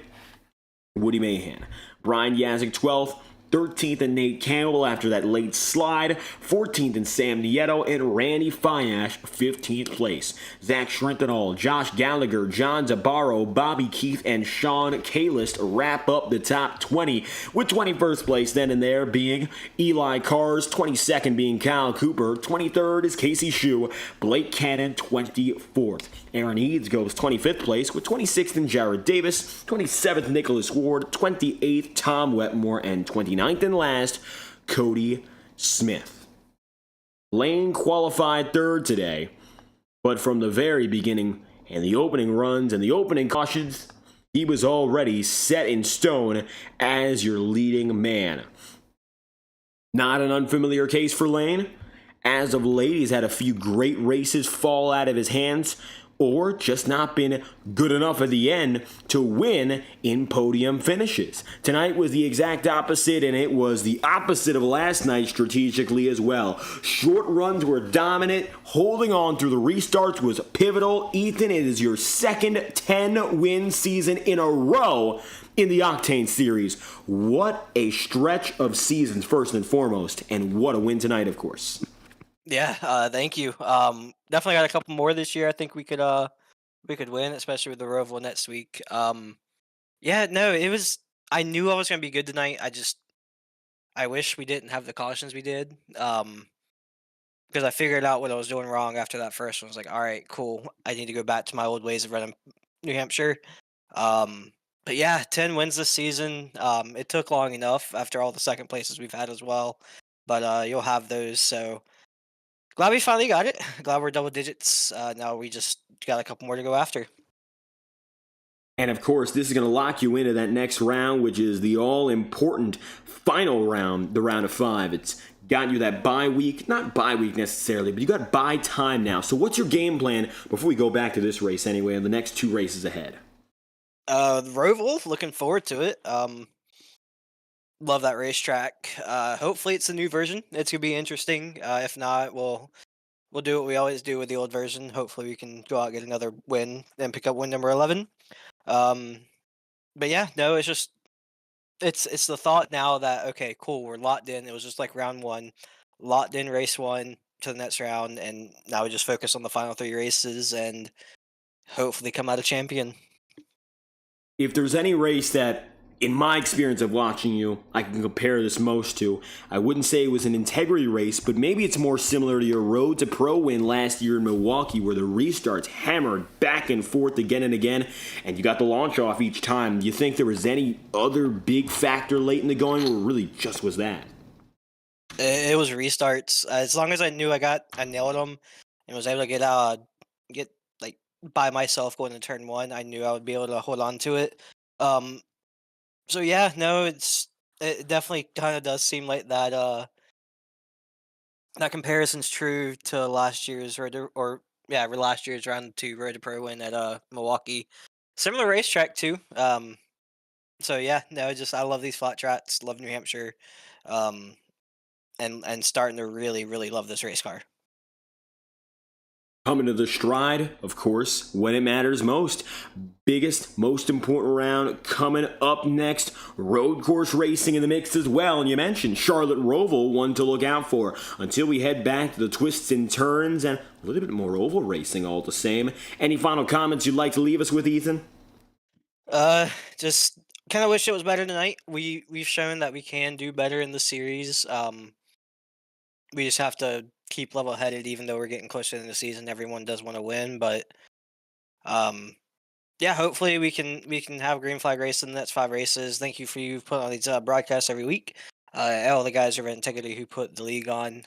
Woody Mahan. Brian Yazik 12th, 13th and Nate Campbell after that late slide, 14th and Sam Nieto, and Randy Fiash 15th place. Zach Schrentenall, Josh Gallagher, John Zabaro, Bobby Keith, and Sean Kalist wrap up the top 20, with 21st place then and there being Eli Cars, 22nd being Kyle Cooper, 23rd is Casey Shue, Blake Cannon 24th. Aaron Eads goes 25th place with 26th and Jared Davis, 27th Nicholas Ward, 28th Tom Wetmore, and 29th and last Cody Smith. Lane qualified third today, but from the very beginning and the opening runs and the opening cautions, he was already set in stone as your leading man. Not an unfamiliar case for Lane. As of late, he's had a few great races fall out of his hands, or just not been good enough at the end to win in podium finishes. Tonight was the exact opposite, and it was the opposite of last night strategically as well. Short runs were dominant. Holding on through the restarts was pivotal. Ethan, it is your second 10-win season in a row in the Octane Series. What a stretch of seasons, first and foremost, and what a win tonight, of course. Yeah, thank you. Definitely got a couple more this year. I think we could win, especially with the Roval next week. Yeah, no, it was. I knew I was gonna be good tonight. I wish we didn't have the cautions we did. Because I figured out what I was doing wrong after that first one. I was like, all right, cool. I need to go back to my old ways of running New Hampshire. But yeah, 10 wins this season. It took long enough after all the second places we've had as well. But you'll have those, so. Glad we finally got it. Glad we're double digits. Now we just got a couple more to go after. And of course, this is going to lock you into that next round, which is the all-important final round, the round of 5. It's got you that bye week, not bye week necessarily, but you got bye time now. So what's your game plan before we go back to this race anyway, and the next 2 races ahead? Roval, looking forward to it. Love that racetrack. Hopefully it's a new version. It's gonna be interesting. If not, we'll do what we always do with the old version. Hopefully we can go out and get another win and pick up win number 11. But yeah, no, it's just it's the thought now that okay, cool, we're locked in. It was just like round 1, locked in race 1 to the next round, and now we just focus on the final 3 races and hopefully come out a champion. If there's any race that, in my experience of watching you, I can compare this most to, I wouldn't say it was an integrity race, but maybe it's more similar to your Road to Pro win last year in Milwaukee, where the restarts hammered back and forth again and again, and you got the launch off each time. Do you think there was any other big factor late in the going, or really just was that? It was restarts. As long as I knew I nailed them and was able to get like by myself going to turn 1, I knew I would be able to hold on to it. So yeah, no, it definitely kind of does seem like that. That comparison's true to last year's last year's round 2 Road to Pro win at Milwaukee. Similar racetrack too. So yeah, no, I love these flat tracks. Love New Hampshire. And starting to really, really love this race car. Coming to the stride, of course, when it matters most. Biggest, most important round coming up next. Road course racing in the mix as well. And you mentioned Charlotte Roval, one to look out for. Until we head back to the twists and turns and a little bit more oval racing all the same. Any final comments you'd like to leave us with, Ethan? Just kind of wish it was better tonight. We've shown that we can do better in the series. We just have to keep level-headed, even though we're getting closer in the season. Everyone does want to win, but yeah, hopefully we can have green flag race in the next 5 races. Thank you for you putting on these broadcasts every week. All the guys over at Integrity who put the league on,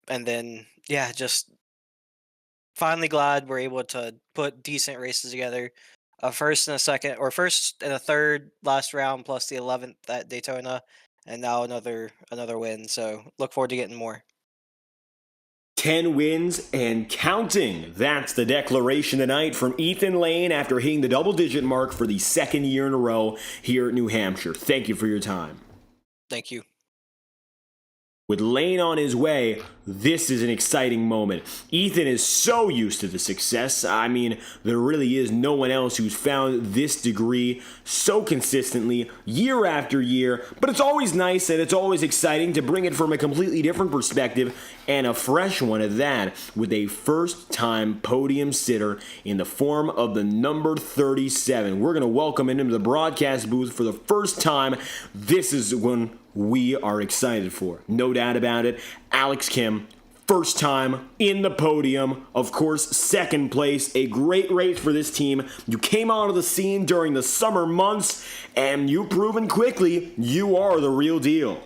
and then yeah, just finally glad we're able to put decent races together. A first and a second, or first and a third last round, plus the 11th at Daytona, and now another win. So look forward to getting more. 10 wins and counting. That's the declaration tonight from Ethan Lane after hitting the double-digit mark for the second year in a row here at New Hampshire. Thank you for your time. Thank you. With Lane on his way, this is an exciting moment. Ethan is so used to the success. I mean, there really is no one else who's found this degree so consistently, year after year. But it's always nice and it's always exciting to bring it from a completely different perspective, and a fresh one at that, with a first-time podium sitter in the form of the number 37. We're going to welcome him into the broadcast booth for the first time. This is when we are excited for. No doubt about it. Alex Kim, first time in the podium. Of course, second place. A great race for this team. You came onto the scene during the summer months, and you've proven quickly you are the real deal.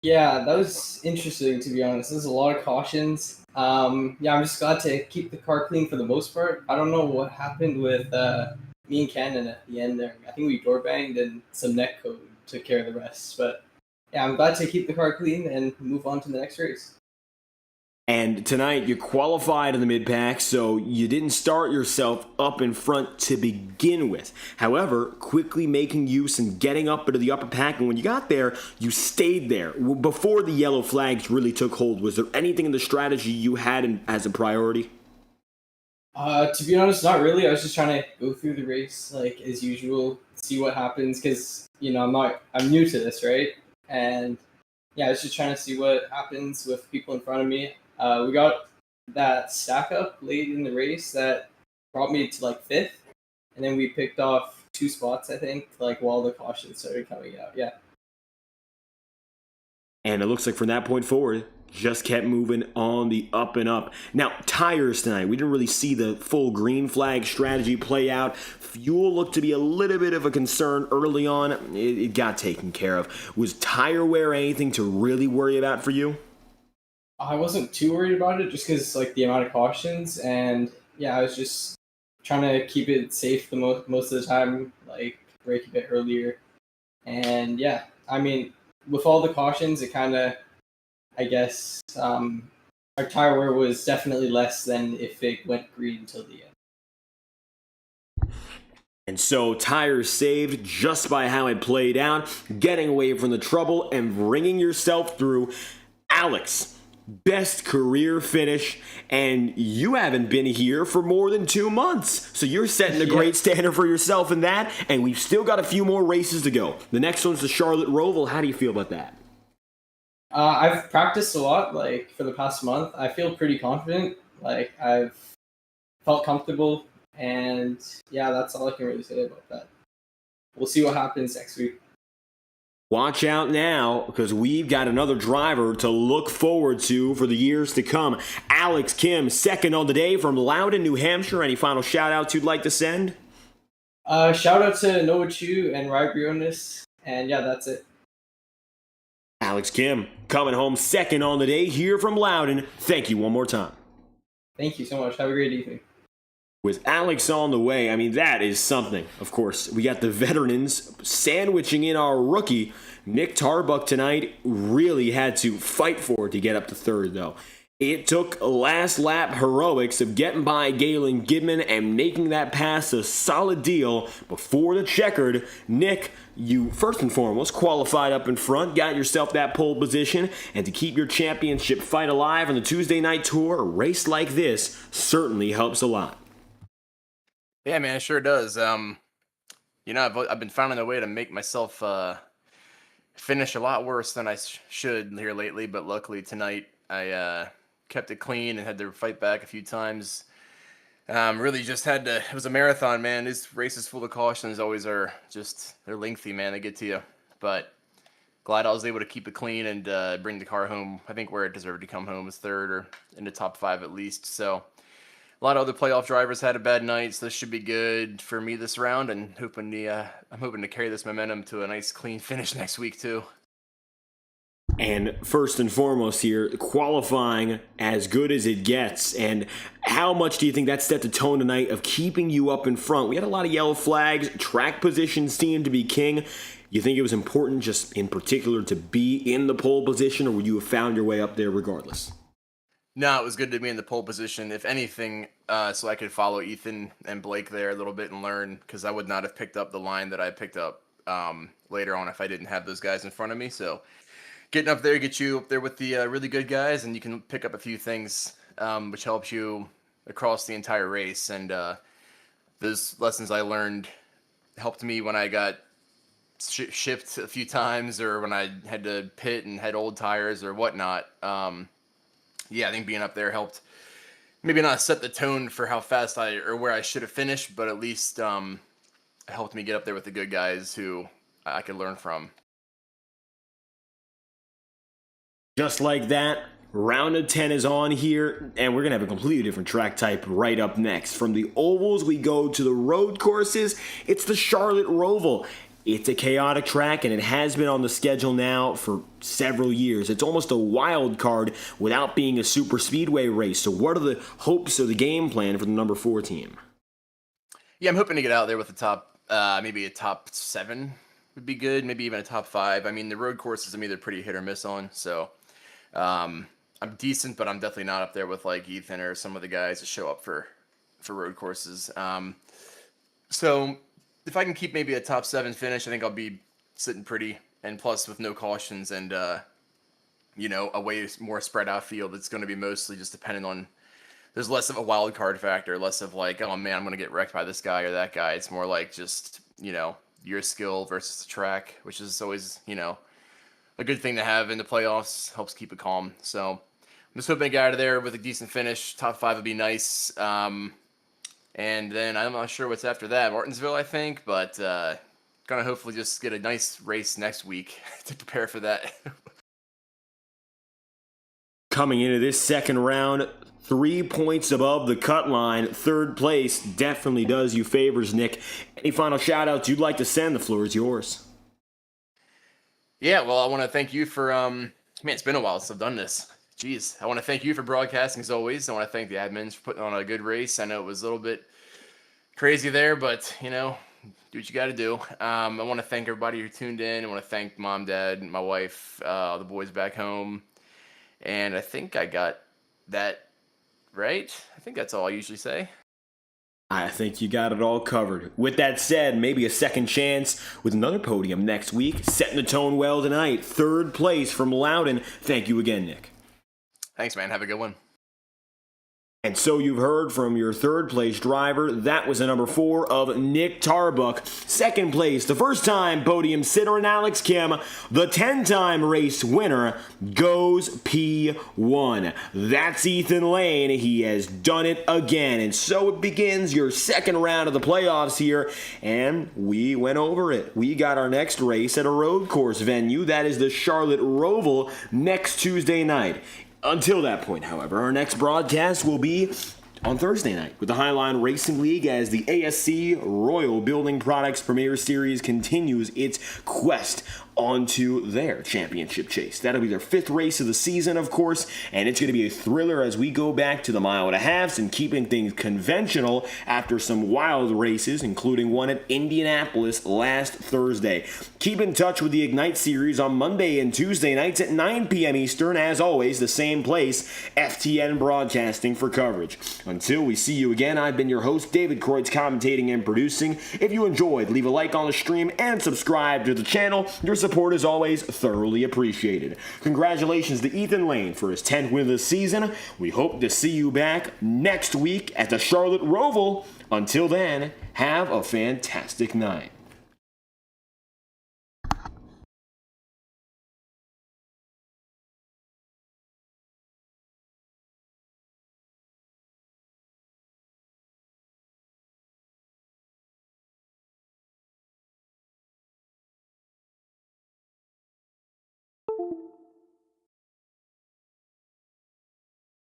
Yeah, that was interesting, to be honest. There's a lot of cautions. I'm just glad to keep the car clean for the most part. I don't know what happened with me and Cannon at the end there. I think we door banged and some neck code took care of the rest. But yeah, I'm glad to keep the car clean and move on to the next race. And tonight you qualified in the mid-pack, so you didn't start yourself up in front to begin with. However, quickly making use and getting up into the upper pack, and when you got there, you stayed there. Before the yellow flags really took hold, was there anything in the strategy you had as a priority? To be honest, not really. I was just trying to go through the race like as usual, see what happens, because I'm new to this, right? And yeah, I was just trying to see what happens with people in front of me. We got that stack up late in the race that brought me to like fifth, and then we picked off 2 spots, I think, like while the cautions started coming out. Yeah. And it looks like from that point forward, just kept moving on the up and up. Now, tires tonight. We didn't really see the full green flag strategy play out. Fuel looked to be a little bit of a concern early on. It got taken care of. Was tire wear anything to really worry about for you? I wasn't too worried about it just because like the amount of cautions, and yeah, I was just trying to keep it safe the most of the time, like brake a bit earlier. And yeah, I mean, with all the cautions, it kind of, I guess, our tire wear was definitely less than if it went green until the end. And so tires saved just by how it played out, getting away from the trouble and bringing yourself through. Alex, best career finish, and you haven't been here for more than 2 months. So you're setting a great standard for yourself in that, and we've still got a few more races to go. The next one's the Charlotte Roval. How do you feel about that? I've practiced a lot, like, for the past month. I feel pretty confident. Like, I've felt comfortable, and yeah, that's all I can really say about that. We'll see what happens next week. Watch out now, because we've got another driver to look forward to for the years to come. Alex Kim, second on the day from Loudon, New Hampshire. Any final shout-outs you'd like to send? Shout out to Noah Chu and Ry Briones, and yeah, that's it. Alex Kim, coming home second on the day here from Loudon. Thank you one more time. Thank you so much. Have a great evening. With Alex on the way, I mean, that is something. Of course, we got the veterans sandwiching in our rookie. Nick Tarbuck tonight really had to fight for it to get up to third, though. It took last lap heroics of getting by Galen Gidman and making that pass a solid deal before the checkered. Nick, you first and foremost qualified up in front, got yourself that pole position, and to keep your championship fight alive on the Tuesday night tour, a race like this certainly helps a lot. Yeah, man, it sure does. I've been finding a way to make myself finish a lot worse than I should here lately, but luckily tonight I kept it clean and had to fight back a few times. Really just had to. It was a marathon, man. These races full of cautions always are they're lengthy, man. They get to you, but glad I was able to keep it clean and bring the car home. I think where it deserved to come home is third or in the top 5 at least. So. A lot of other playoff drivers had a bad night, so this should be good for me this round, and I'm hoping to carry this momentum to a nice, clean finish next week, too. And first and foremost here, qualifying as good as it gets. And how much do you think that set the tone tonight of keeping you up in front? We had a lot of yellow flags. Track position seemed to be king. You think it was important just in particular to be in the pole position, or would you have found your way up there regardless? No, it was good to be in the pole position, if anything, so I could follow Ethan and Blake there a little bit and learn, because I would not have picked up the line that I picked up later on if I didn't have those guys in front of me. So getting up there gets you up there with the really good guys, and you can pick up a few things which helps you across the entire race. And those lessons I learned helped me when I got shipped a few times, or when I had to pit and had old tires or whatnot. Yeah, I think being up there helped maybe not set the tone for how fast or where I should have finished, but at least helped me get up there with the good guys who I could learn from. Just like that, round of 10 is on here, and we're going to have a completely different track type right up next. From the ovals, we go to the road courses. It's the Charlotte Roval. It's a chaotic track, and it has been on the schedule now for several years. It's almost a wild card without being a super speedway race. So what are the hopes or the game plan for the number 4 team? Yeah, I'm hoping to get out there with the top, maybe a top 7 would be good, maybe even a top 5. I mean, the road courses I'm either pretty hit or miss on, so I'm decent, but I'm definitely not up there with like Ethan or some of the guys that show up for road courses. So if I can keep maybe a top 7 finish, I think I'll be sitting pretty. And plus, with no cautions and a way more spread out field, it's going to be mostly just dependent on. There's less of a wild card factor, less of like, oh man, I'm going to get wrecked by this guy or that guy. It's more like just your skill versus the track, which is always a good thing to have in the playoffs. Helps keep it calm. So I'm just hoping to get out of there with a decent finish. Top 5 would be nice. And then I'm not sure what's after that. Martinsville, I think, but gonna hopefully just get a nice race next week to prepare for that. Coming into this second round, 3 points above the cut line, third place definitely does you favors, Nick. Any final shout-outs you'd like to send? The floor is yours. Yeah, well, I want to thank you for, man, it's been a while since I've done this. Jeez, I want to thank you for broadcasting as always. I want to thank the admins for putting on a good race. I know it was a little bit crazy there, but, do what you got to do. I want to thank everybody who tuned in. I want to thank Mom, Dad, my wife, the boys back home. And I think I got that right. I think that's all I usually say. I think you got it all covered. With that said, maybe a second chance with another podium next week. Setting the tone well tonight. Third place from Loudon. Thank you again, Nick. Thanks, man. Have a good one. And so you've heard from your third place driver. That was the number 4 of Nick Tarbuck. Second place, the first time podium sitter in Alex Kim. The 10-time race winner goes P1. That's Ethan Lane. He has done it again. And so it begins your second round of the playoffs here. And we went over it. We got our next race at a road course venue. That is the Charlotte Roval next Tuesday night. Until that point, however, our next broadcast will be on Thursday night with the Highline Racing League as the ASC Royal Building Products Premier Series continues its quest onto their championship chase. That'll be their 5th race of the season, of course, and it's going to be a thriller as we go back to the mile and a halves and keeping things conventional after some wild races, including one at Indianapolis last Thursday. Keep in touch with the Ignite Series on Monday and Tuesday nights at 9 p.m. Eastern, as always, the same place, FTN Broadcasting for coverage. Until we see you again, I've been your host, David Kreutz, commentating and producing. If you enjoyed, leave a like on the stream and subscribe to the channel. Your support is always thoroughly appreciated. Congratulations to Ethan Lane for his 10th win of the season. We hope to see you back next week at the Charlotte Roval. Until then, have a fantastic night.